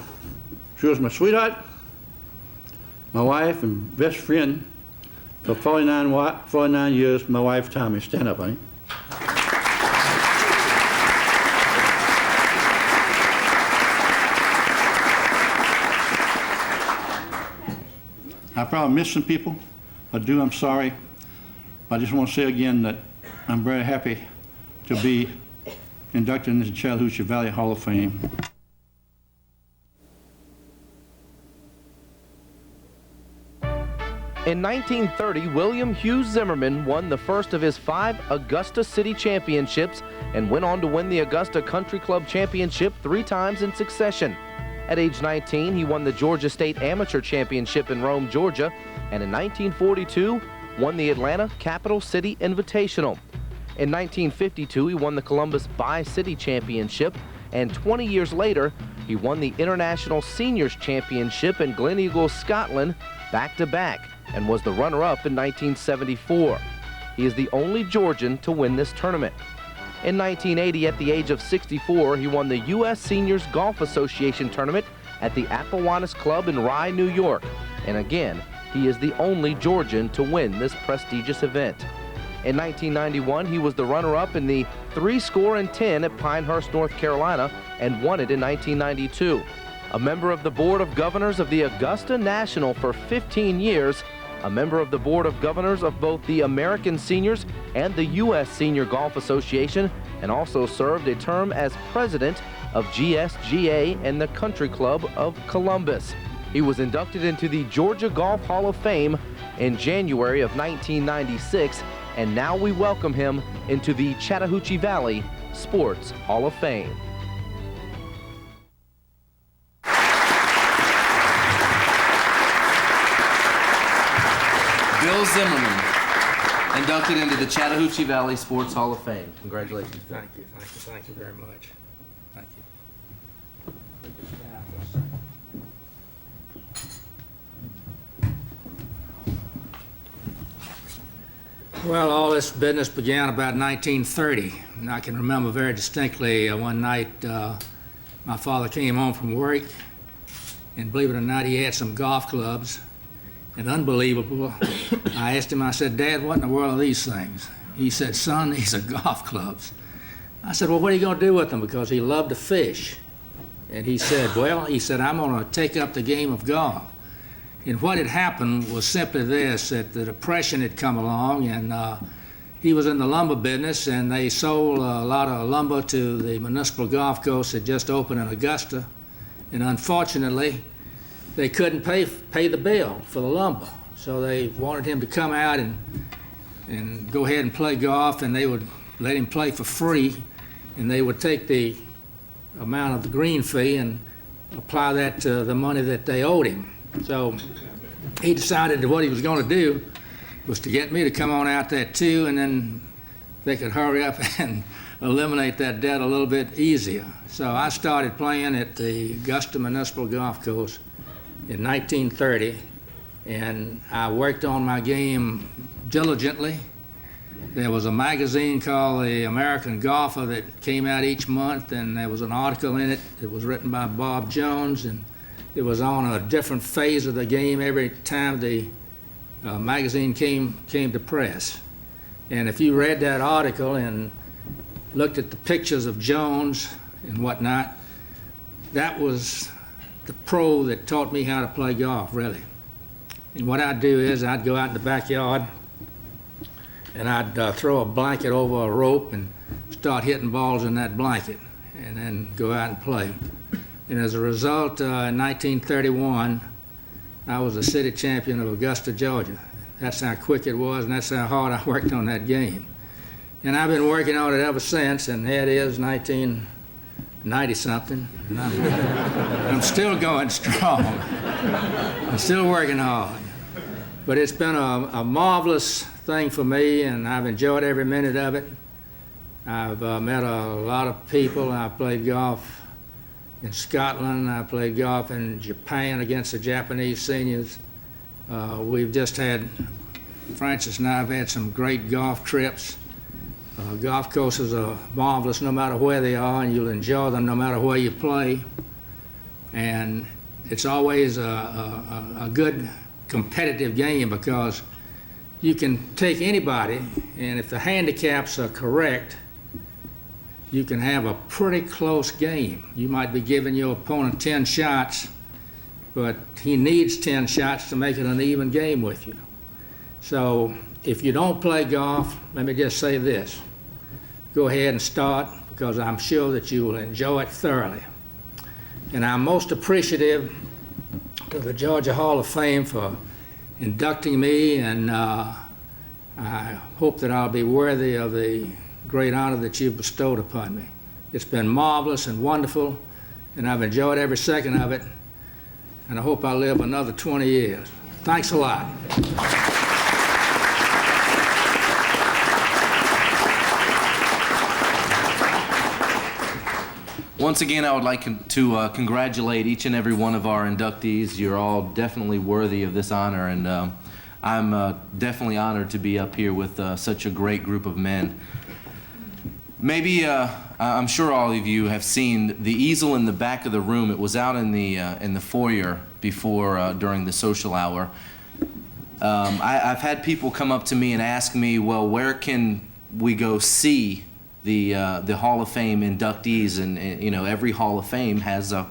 sweetheart, my wife and best friend for 49 years. My wife, Tommy. Stand up, honey. I probably missed some people. If I do, I'm sorry. I just want to say again that I'm very happy to be inducted into the Chattahoochee Valley Hall of Fame. In 1930, William Hugh Zimmerman won the first of his 5 Augusta City championships and went on to win the Augusta Country Club Championship 3 times in succession. At age 19, he won the Georgia State Amateur Championship in Rome, Georgia, and in 1942, won the Atlanta Capital City Invitational. In 1952, he won the Columbus Bi-City Championship, and 20 years later, he won the International Seniors Championship in Gleneagles, Scotland, back-to-back, and was the runner-up in 1974. He is the only Georgian to win this tournament. In 1980, at the age of 64, he won the U.S. Seniors Golf Association Tournament at the Appomattox Club in Rye, New York. And again, he is the only Georgian to win this prestigious event. In 1991, he was the runner-up in the 3-10 at Pinehurst, North Carolina, and won it in 1992. A member of the Board of Governors of the Augusta National for 15 years, a member of the Board of Governors of both the American Seniors and the U.S. Senior Golf Association, and also served a term as president of GSGA and the Country Club of Columbus. He was inducted into the Georgia Golf Hall of Fame in January of 1996, and now we welcome him into the Chattahoochee Valley Sports Hall of Fame. Bill Zimmerman, inducted into the Chattahoochee Valley Sports Hall of Fame. Congratulations, Bill. Thank you very much. Thank you. Well, all this business began about 1930, and I can remember very distinctly one night my father came home from work, and believe it or not, he had some golf clubs, and unbelievable, I asked him, I said, Dad, what in the world are these things? He said, son, these are golf clubs. I said, well, what are you going to do with them? Because he loved to fish. And he said, well, I'm going to take up the game of golf. And what had happened was simply this, that the Depression had come along, and he was in the lumber business, and they sold a lot of lumber to the municipal golf course that just opened in Augusta. And unfortunately, they couldn't pay the bill for the lumber. So they wanted him to come out and go ahead and play golf, and they would let him play for free, and they would take the amount of the green fee and apply that to the money that they owed him. So he decided that what he was going to do was to get me to come on out there too, and then they could hurry up and eliminate that debt a little bit easier. So I started playing at the Augusta Municipal Golf Course in 1930, and I worked on my game diligently. There was a magazine called The American Golfer that came out each month, and there was an article in it that was written by Bob Jones, and it was on a different phase of the game every time the magazine came to press. And if you read that article and looked at the pictures of Jones and whatnot, that was the pro that taught me how to play golf, really. And what I'd do is I'd go out in the backyard and I'd throw a blanket over a rope and start hitting balls in that blanket and then go out and play. And as a result, in 1931, I was a city champion of Augusta, Georgia. That's how quick it was, and that's how hard I worked on that game. And I've been working on it ever since, and here it is, 1990-something. And I'm still going strong. I'm still working hard. But it's been a marvelous thing for me, and I've enjoyed every minute of it. I've met a lot of people. I played golf in Scotland. I played golf in Japan against the Japanese seniors. We've just had, Francis and I have had some great golf trips. Golf courses are marvelous no matter where they are, and you'll enjoy them no matter where you play. And it's always a good competitive game because you can take anybody, and if the handicaps are correct, you can have a pretty close game. You might be giving your opponent 10 shots, but he needs 10 shots to make it an even game with you. So if you don't play golf, let me just say this. Go ahead and start, because I'm sure that you will enjoy it thoroughly. And I'm most appreciative to the Georgia Hall of Fame for inducting me, and I hope that I'll be worthy of the great honor that you've bestowed upon me. It's been marvelous and wonderful, and I've enjoyed every second of it, and I hope I'll live another 20 years. Thanks a lot. Once again, I would like to congratulate each and every one of our inductees. You're all definitely worthy of this honor, and I'm definitely honored to be up here with such a great group of men. Maybe, I'm sure all of you have seen the easel in the back of the room. It was out in the foyer before, during the social hour. I've had people come up to me and ask me, well, where can we go see the Hall of Fame inductees? And you know, every Hall of Fame has an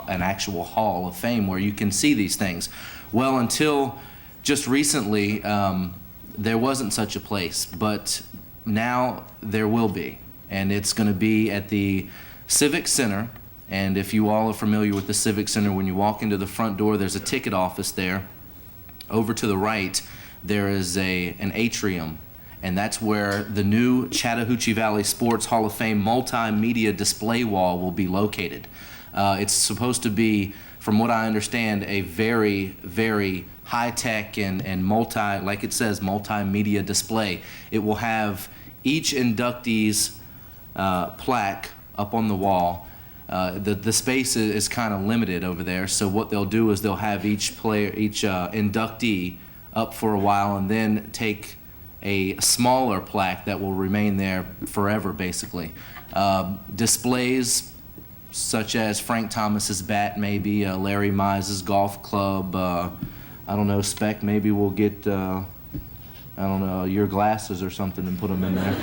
actual Hall of Fame where you can see these things. Well, until just recently, there wasn't such a place, but now there will be. And it's going to be at the Civic Center. And if you all are familiar with the Civic Center, when you walk into the front door, there's a ticket office there. Over to the right, there is an atrium, and that's where the new Chattahoochee Valley Sports Hall of Fame multimedia display wall will be located. It's supposed to be, from what I understand, a very, very high-tech and like it says, multimedia display. It will have each inductee's plaque up on the wall. The space is kind of limited over there, so what they'll do is they'll have each inductee up for a while and then take a smaller plaque that will remain there forever, basically. Displays such as Frank Thomas's bat, maybe Larry Mize's golf club. I don't know, Spec, maybe we'll get, I don't know, your glasses or something and put them in there.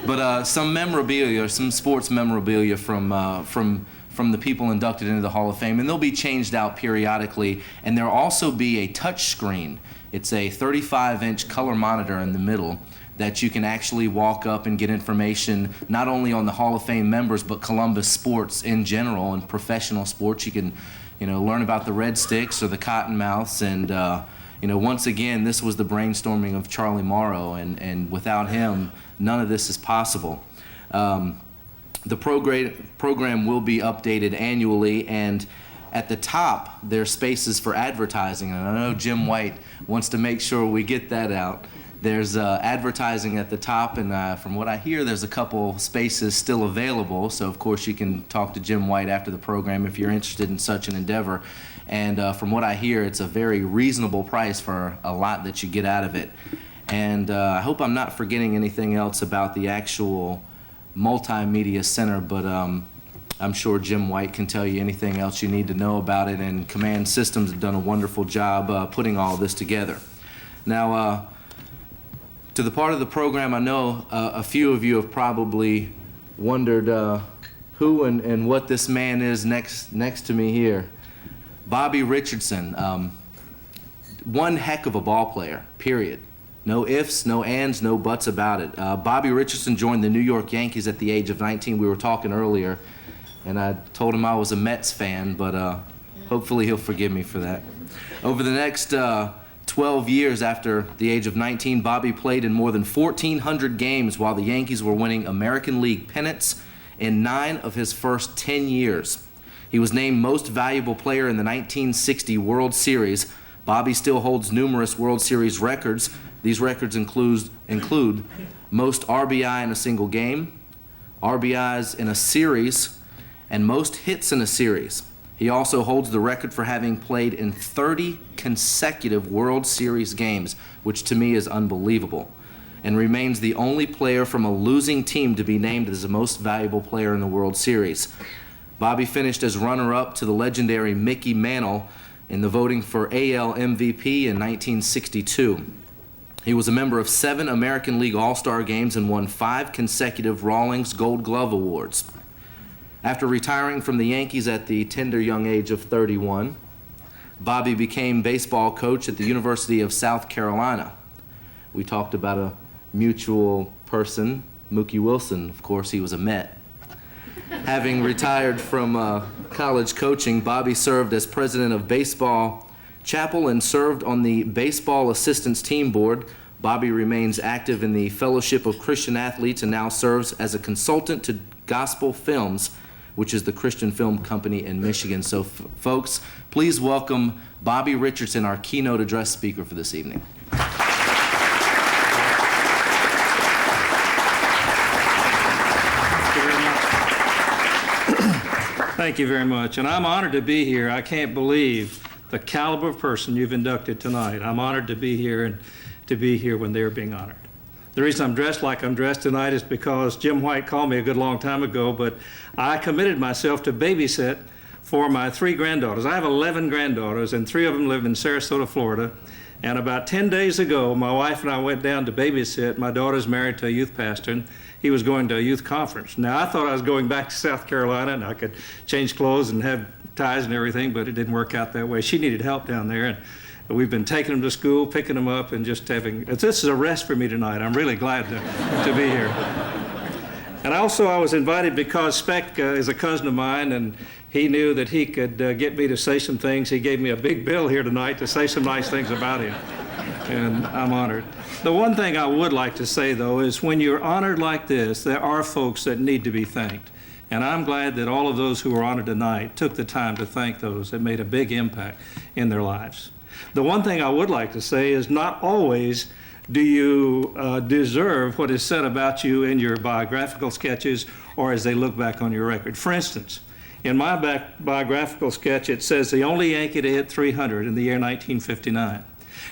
But some memorabilia, some sports memorabilia from the people inducted into the Hall of Fame, and they'll be changed out periodically. And there'll also be a touch screen. It's a 35-inch color monitor in the middle that you can actually walk up and get information not only on the Hall of Fame members, but Columbus sports in general and professional sports. You can, you know, learn about the Red Sticks or the Cottonmouths, and you know, once again, this was the brainstorming of Charlie Morrow, and without him, none of this is possible. The program will be updated annually, and at the top, there's spaces for advertising, and I know Jim White wants to make sure we get that out. There's advertising at the top, and from what I hear, there's a couple spaces still available, so of course you can talk to Jim White after the program if you're interested in such an endeavor. And from what I hear, it's a very reasonable price for a lot that you get out of it. And I hope I'm not forgetting anything else about the actual multimedia center, but I'm sure Jim White can tell you anything else you need to know about it, and Command Systems have done a wonderful job putting all this together. Now, to the part of the program, I know a few of you have probably wondered who and what this man is next to me here. Bobby Richardson, one heck of a ball player, period. No ifs, no ands, no buts about it. Bobby Richardson joined the New York Yankees at the age of 19. We were talking earlier, and I told him I was a Mets fan, but hopefully he'll forgive me for that. Over the next 12 years after the age of 19, Bobby played in more than 1,400 games while the Yankees were winning American League pennants in 9 of his first 10 years. He was named Most Valuable Player in the 1960 World Series. Bobby still holds numerous World Series records. These records include most RBI in a single game, RBIs in a series, and most hits in a series. He also holds the record for having played in 30 consecutive World Series games, which to me is unbelievable, and remains the only player from a losing team to be named as the most valuable player in the World Series. Bobby finished as runner-up to the legendary Mickey Mantle in the voting for AL MVP in 1962. He was a member of 7 American League All-Star games and won 5 consecutive Rawlings Gold Glove Awards. After retiring from the Yankees at the tender young age of 31, Bobby became baseball coach at the University of South Carolina. We talked about a mutual person, Mookie Wilson. Of course, he was a Met. Having retired from college coaching, Bobby served as president of baseball chapel and served on the baseball assistance team board. Bobby remains active in the Fellowship of Christian Athletes and now serves as a consultant to Gospel Films, which is the Christian film company in Michigan. So, folks, please welcome Bobby Richardson, our keynote address speaker for this evening. Thank you very much. And I'm honored to be here. I can't believe the caliber of person you've inducted tonight. I'm honored to be here and to be here when they're being honored. The reason I'm dressed like I'm dressed tonight is because Jim White called me a good long time ago, but I committed myself to babysit for my 3 granddaughters. I have 11 granddaughters, and 3 of them live in Sarasota, Florida. And about 10 days ago, my wife and I went down to babysit. My daughter's married to a youth pastor, and he was going to a youth conference. Now, I thought I was going back to South Carolina, and I could change clothes and have ties and everything, but it didn't work out that way. She needed help down there, and we've been taking them to school, picking them up, and just having, this is a rest for me tonight. I'm really glad to be here. And also, I was invited because Spec is a cousin of mine, and he knew that he could get me to say some things. He gave me a big bill here tonight to say some nice things about him, and I'm honored. The one thing I would like to say, though, is when you're honored like this, there are folks that need to be thanked. And I'm glad that all of those who were honored tonight took the time to thank those that made a big impact in their lives. The one thing I would like to say is not always do you deserve what is said about you in your biographical sketches or as they look back on your record. For instance, in my biographical sketch, it says the only Yankee to hit 300 in the year 1959.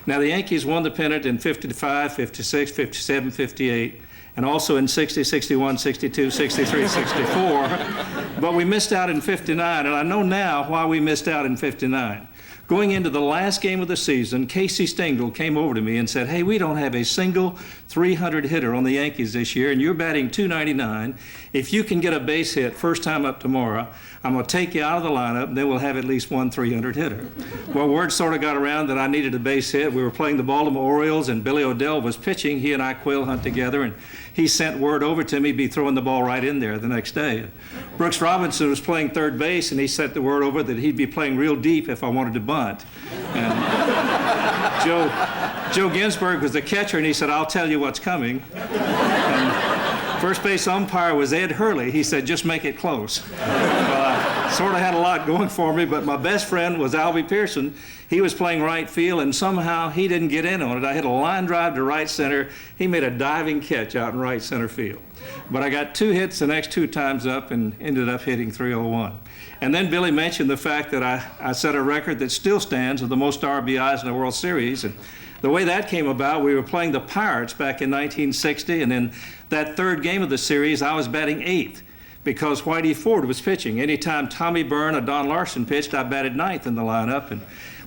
Now, the Yankees won the pennant in 55, 56, 57, 58, and also in 60, 61, 62, 63, 64. But we missed out in 59, and I know now why we missed out in 59. Going into the last game of the season, Casey Stengel came over to me and said, hey, we don't have a single 300 hitter on the Yankees this year, and you're batting .299. If you can get a base hit first time up tomorrow, I'm going to take you out of the lineup, and then we'll have at least one 300 hitter. Well, word sort of got around that I needed a base hit. We were playing the Baltimore Orioles, and Billy O'Dell was pitching. He and I quail hunt together, and he sent word over to me, be throwing the ball right in there the next day. Brooks Robinson was playing third base, and he sent the word over that he'd be playing real deep if I wanted to bunt. And Joe Ginsberg was the catcher, and he said, I'll tell you what's coming. And first base umpire was Ed Hurley. He said, just make it close. Well, I sort of had a lot going for me, but my best friend was Albie Pearson. He was playing right field, and somehow he didn't get in on it. I hit a line drive to right center. He made a diving catch out in right center field. But I got 2 hits the next 2 times up and ended up hitting 301. And then Billy mentioned the fact that I set a record that still stands of the most RBIs in the World Series. And the way that came about, we were playing the Pirates back in 1960, and in that 3rd game of the series, I was batting 8th because Whitey Ford was pitching. Anytime Tommy Byrne or Don Larson pitched, I batted 9th in the lineup. And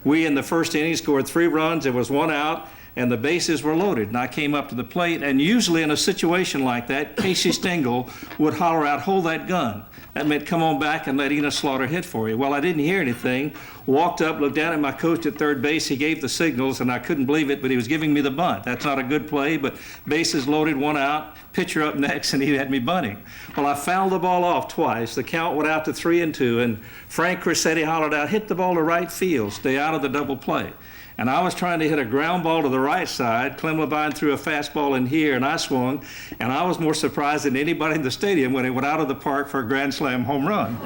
we, in the first inning, scored 3 runs. There was 1 out, and the bases were loaded. And I came up to the plate, and usually in a situation like that, Casey Stengel would holler out, hold that gun. That meant come on back and let Enos Slaughter hit for you. Well, I didn't hear anything. Walked up, looked down at my coach at third base. He gave the signals, and I couldn't believe it, but he was giving me the bunt. That's not a good play, but bases loaded, 1 out, pitcher up next, and he had me bunting. Well, I fouled the ball off twice. The count went out to 3-2, and Frank Crissetti hollered out, hit the ball to right field, stay out of the double play. And I was trying to hit a ground ball to the right side. Clem Levine threw a fastball in here, and I swung. And I was more surprised than anybody in the stadium when it went out of the park for a grand slam home run.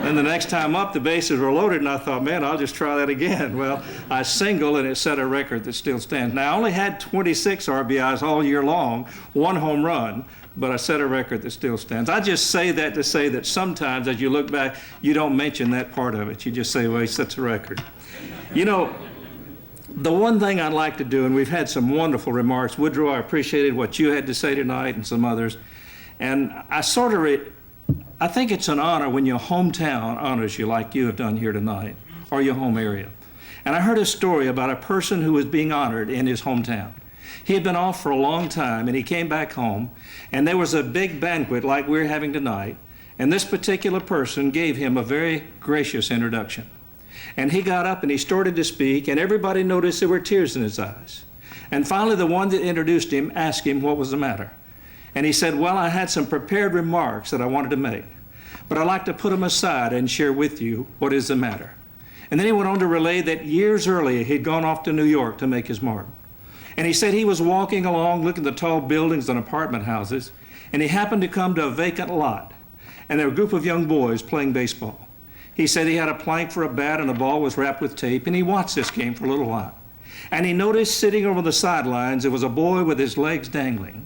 Then the next time up, the bases were loaded, and I thought, man, I'll just try that again. Well, I singled, and it set a record that still stands. Now, I only had 26 RBIs all year long, 1 home run, but I set a record that still stands. I just say that to say that sometimes, as you look back, you don't mention that part of it. You just say, well, he sets a record. You know, the one thing I'd like to do, and we've had some wonderful remarks. Woodrow, I appreciated what you had to say tonight and some others. And I think it's an honor when your hometown honors you like you have done here tonight, or your home area. And I heard a story about a person who was being honored in his hometown. He had been off for a long time, and he came back home, and there was a big banquet like we're having tonight, and this particular person gave him a very gracious introduction. And he got up and he started to speak, and everybody noticed there were tears in his eyes. And finally, the one that introduced him asked him what was the matter. And he said, well, I had some prepared remarks that I wanted to make, but I'd like to put them aside and share with you what is the matter. And then he went on to relay that years earlier he'd gone off to New York to make his mark. And he said he was walking along looking at the tall buildings and apartment houses, and he happened to come to a vacant lot, and there were a group of young boys playing baseball. He said he had a plank for a bat and the ball was wrapped with tape, and he watched this game for a little while. And he noticed sitting over the sidelines, there was a boy with his legs dangling.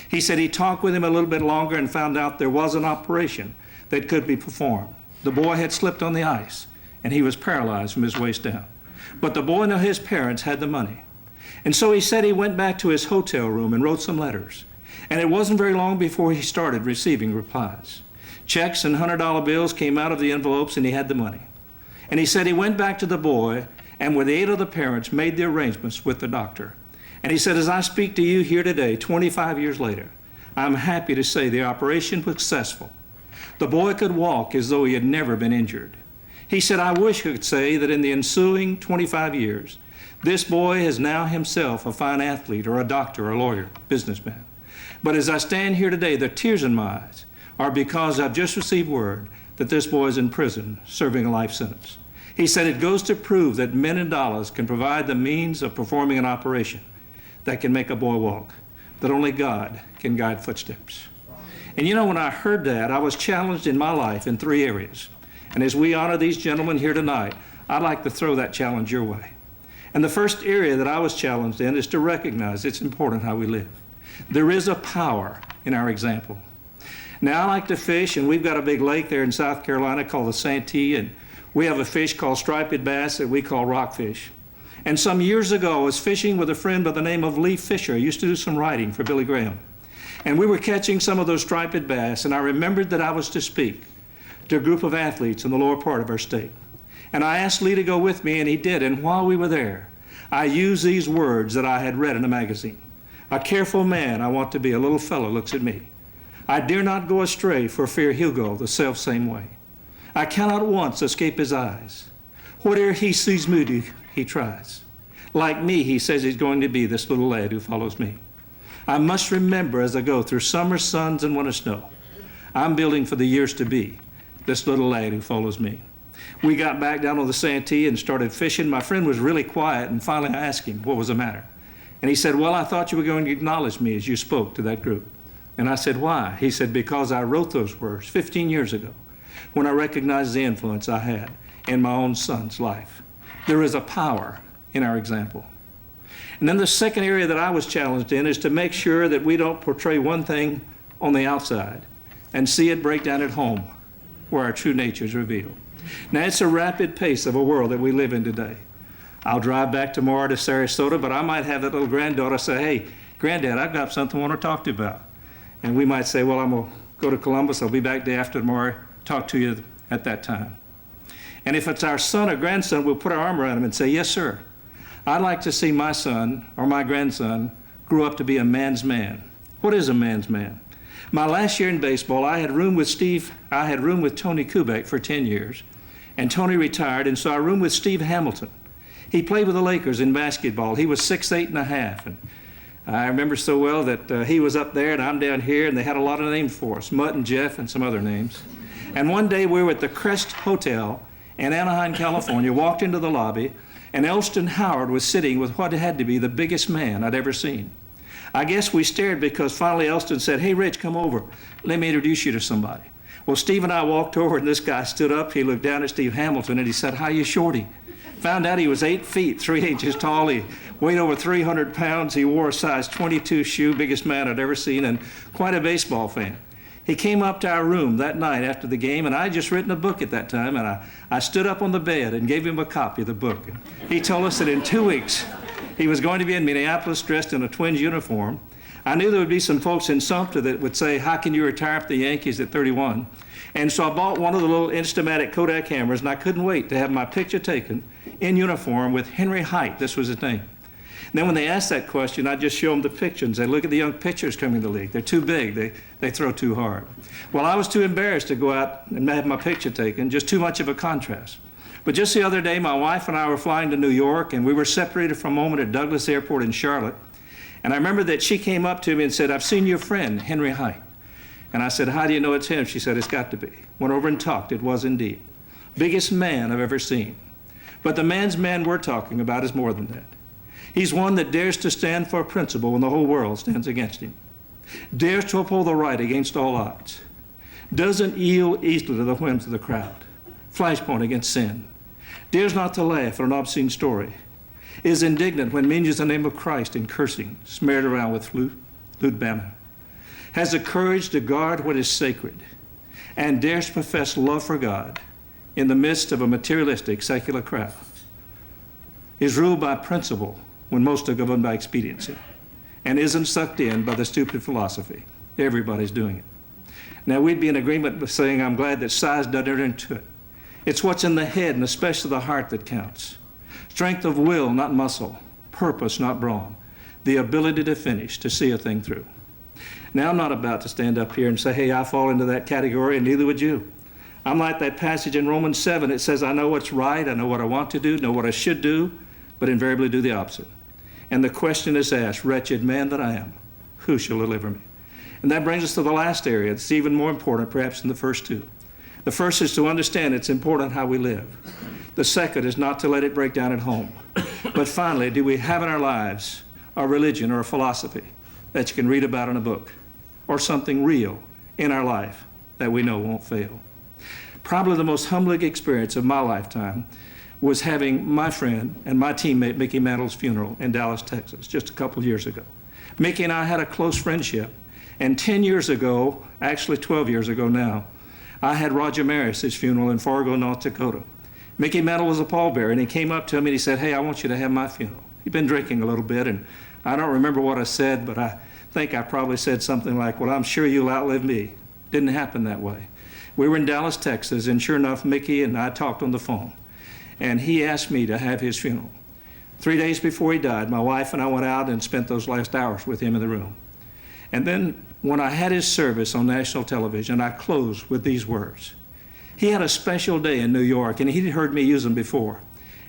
He said he talked with him a little bit longer and found out there was an operation that could be performed. The boy had slipped on the ice, and he was paralyzed from his waist down. But the boy and his parents had the money. And so he said he went back to his hotel room and wrote some letters. And it wasn't very long before he started receiving replies. Checks and $100 bills came out of the envelopes, and he had the money. And he said he went back to the boy and with the aid of the parents made the arrangements with the doctor. And he said, as I speak to you here today, 25 years later, I'm happy to say the operation was successful. The boy could walk as though he had never been injured. He said, I wish I could say that in the ensuing 25 years, this boy is now himself a fine athlete or a doctor or a lawyer, businessman. But as I stand here today, the tears in my eyes are because I've just received word that this boy is in prison serving a life sentence. He said it goes to prove that men and dollars can provide the means of performing an operation that can make a boy walk, that only God can guide footsteps. And you know, when I heard that, I was challenged in my life in 3 areas. And as we honor these gentlemen here tonight, I'd like to throw that challenge your way. And the first area that I was challenged in is to recognize it's important how we live. There is a power in our example. Now, I like to fish, and we've got a big lake there in South Carolina called the Santee, and we have a fish called striped bass that we call rockfish. And some years ago, I was fishing with a friend by the name of Lee Fisher. I used to do some writing for Billy Graham. And we were catching some of those striped bass, and I remembered that I was to speak to a group of athletes in the lower part of our state. And I asked Lee to go with me, and he did. And while we were there, I used these words that I had read in a magazine. A careful man I want to be, a little fellow looks at me. I dare not go astray for fear he'll go the self-same way. I cannot once escape his eyes. Whate'er he sees me do, he tries. Like me, he says he's going to be this little lad who follows me. I must remember as I go through summer suns and winter snow, I'm building for the years to be this little lad who follows me. We got back down on the Santee and started fishing. My friend was really quiet, and finally I asked him what was the matter. And he said, well, I thought you were going to acknowledge me as you spoke to that group. And I said, why? He said, because I wrote those words 15 years ago when I recognized the influence I had in my own son's life. There is a power in our example. And then the second area that I was challenged in is to make sure that we don't portray one thing on the outside and see it break down at home where our true nature is revealed. Now, it's a rapid pace of a world that we live in today. I'll drive back tomorrow to Sarasota, but I might have that little granddaughter say, hey, Granddad, I've got something I want to talk to you about. And we might say, well, I'm going to go to Columbus. I'll be back day after tomorrow, talk to you at that time. And if it's our son or grandson, we'll put our arm around him and say, yes, sir. I'd like to see my son or my grandson grow up to be a man's man. What is a man's man? My last year in baseball, I had room with Tony Kubek for 10 years. And Tony retired, and so I roomed with Steve Hamilton. He played with the Lakers in basketball. He was 6'8" and a half. And I remember so well that he was up there and I'm down here, and they had a lot of names for us, Mutt and Jeff and some other names. And one day we were at the Crest Hotel in Anaheim, California, walked into the lobby, and Elston Howard was sitting with what had to be the biggest man I'd ever seen. I guess we stared because finally Elston said, hey, Rich, come over. Let me introduce you to somebody. Well, Steve and I walked over, and this guy stood up. He looked down at Steve Hamilton, and he said, how you, Shorty? Found out he was 8 feet, 3 inches tall. He weighed over 300 pounds. He wore a size 22 shoe, biggest man I'd ever seen, and quite a baseball fan. He came up to our room that night after the game, and I had just written a book at that time, and I stood up on the bed and gave him a copy of the book. And he told us that in 2 weeks he was going to be in Minneapolis dressed in a Twins uniform. I knew there would be some folks in Sumter that would say, how can you retire from the Yankees at 31? And so I bought one of the little Instamatic Kodak cameras, and I couldn't wait to have my picture taken in uniform with Henry Height. This was his name. And then when they asked that question, I'd just show them the picture and say, look at the young pitchers coming to the league. They're too big. They throw too hard. Well, I was too embarrassed to go out and have my picture taken, just too much of a contrast. But just the other day, my wife and I were flying to New York, and we were separated for a moment at Douglas Airport in Charlotte. And I remember that she came up to me and said, I've seen your friend, Henry Height. And I said, how do you know it's him? She said, it's got to be. Went over and talked. It was indeed. Biggest man I've ever seen. But the man's man we're talking about is more than that. He's one that dares to stand for a principle when the whole world stands against him, dares to uphold the right against all odds, doesn't yield easily to the whims of the crowd, flashpoint against sin, dares not to laugh at an obscene story, is indignant when men use the name of Christ in cursing, smeared around with lewd banner, has the courage to guard what is sacred, and dares to profess love for God in the midst of a materialistic, secular crowd, is ruled by principle when most are governed by expediency, and isn't sucked in by the stupid philosophy. Everybody's doing it. Now, we'd be in agreement with saying, I'm glad that size doesn't enter into it. It's what's in the head, and especially the heart, that counts. Strength of will, not muscle. Purpose, not brawn. The ability to finish, to see a thing through. Now, I'm not about to stand up here and say, hey, I fall into that category, and neither would you. I'm like that passage in Romans 7. It says, I know what's right, I know what I want to do, know what I should do, but invariably do the opposite. And the question is asked, wretched man that I am, who shall deliver me? And that brings us to the last area. It's even more important, perhaps, than the first two. The first is to understand it's important how we live. The second is not to let it break down at home. But finally, do we have in our lives a religion or a philosophy that you can read about in a book, or something real in our life that we know won't fail? Probably the most humbling experience of my lifetime was having my friend and my teammate Mickey Mantle's funeral in Dallas, Texas, just a couple years ago. Mickey and I had a close friendship, and 10 years ago, actually 12 years ago now, I had Roger Maris's funeral in Fargo, North Dakota. Mickey Mantle was a pallbearer, and he came up to me and he said, hey, I want you to have my funeral. He'd been drinking a little bit, and I don't remember what I said, but I think I probably said something like, well, I'm sure you'll outlive me. Didn't happen that way. We were in Dallas, Texas, and sure enough, Mickey and I talked on the phone. And he asked me to have his funeral. 3 days before he died, my wife and I went out and spent those last hours with him in the room. And then when I had his service on national television, I closed with these words. He had a special day in New York, and he'd heard me use them before.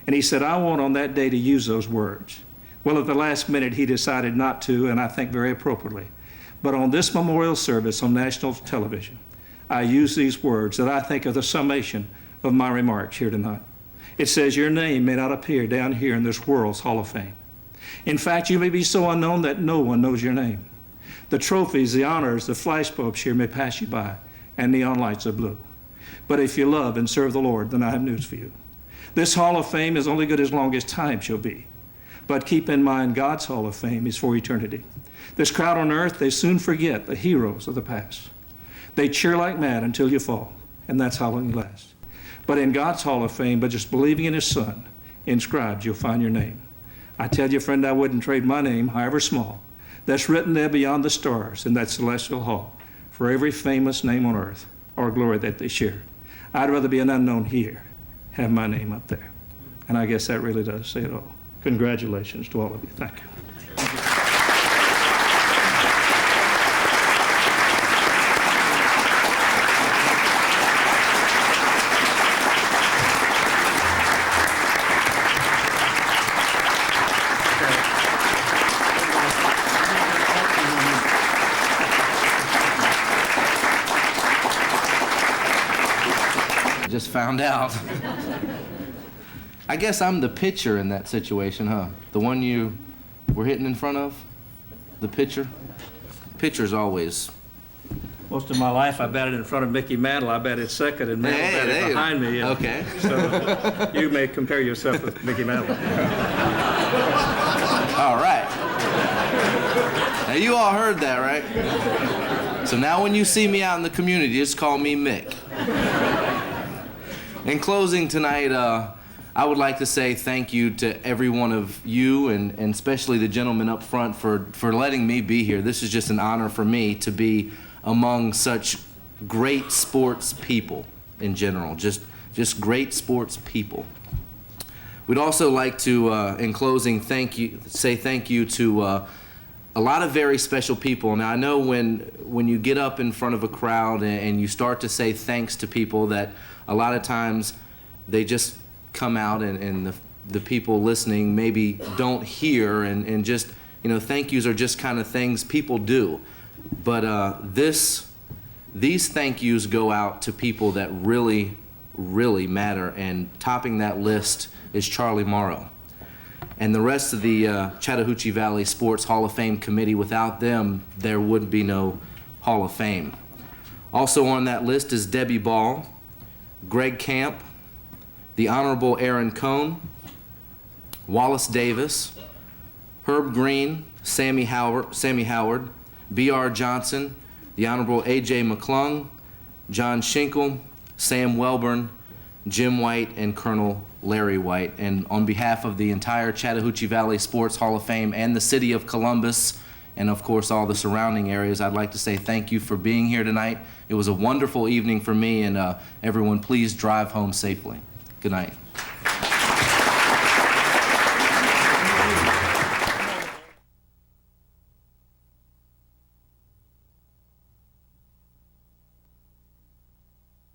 And he said, I want on that day to use those words. Well, at the last minute, he decided not to, and I think very appropriately. But on this memorial service on national television, I use these words that I think are the summation of my remarks here tonight. It says, your name may not appear down here in this world's Hall of Fame. In fact, you may be so unknown that no one knows your name. The trophies, the honors, the flashbulbs here may pass you by, and neon lights are blue. But if you love and serve the Lord, then I have news for you. This Hall of Fame is only good as long as time shall be. But keep in mind, God's Hall of Fame is for eternity. This crowd on earth, they soon forget the heroes of the past. They cheer like mad until you fall, and that's how long you last. But in God's Hall of Fame, by just believing in his Son, inscribed, you'll find your name. I tell you, friend, I wouldn't trade my name, however small, that's written there beyond the stars in that celestial hall, for every famous name on earth or glory that they share. I'd rather be an unknown here, have my name up there. And I guess that really does say it all. Congratulations to all of you. Thank you. Just found out. I guess I'm the pitcher in that situation, huh? The one you were hitting in front of? The pitcher? Pitcher's always... Most of my life, I batted in front of Mickey Mantle. I batted second, and Mantle batted behind me. And okay. So you may compare yourself with Mickey Mantle. All right. Now, you all heard that, right? So now when you see me out in the community, just call me Mick. In closing tonight, I would like to say thank you to every one of you, and especially the gentleman up front for letting me be here. This is just an honor for me to be among such great sports people in general, just great sports people. We'd also like to, in closing, say thank you to a lot of very special people. Now, I know when you get up in front of a crowd and you start to say thanks to people, that a lot of times they just come out and the people listening maybe don't hear, and just, you know, thank yous are just kind of things people do. But these thank yous go out to people that really, really matter, and topping that list is Charlie Morrow. And the rest of the Chattahoochee Valley Sports Hall of Fame committee, without them, there would be no Hall of Fame. Also on that list is Debbie Ball, Greg Camp, the Honorable Aaron Cohn, Wallace Davis, Herb Green, Sammy Howard, B.R. Johnson, the Honorable A.J. McClung, John Schinkel, Sam Welburn, Jim White, and Colonel Larry White. And on behalf of the entire Chattahoochee Valley Sports Hall of Fame and the city of Columbus, and of course all the surrounding areas, I'd like to say thank you for being here tonight. It was a wonderful evening for me, and everyone please drive home safely. Good night.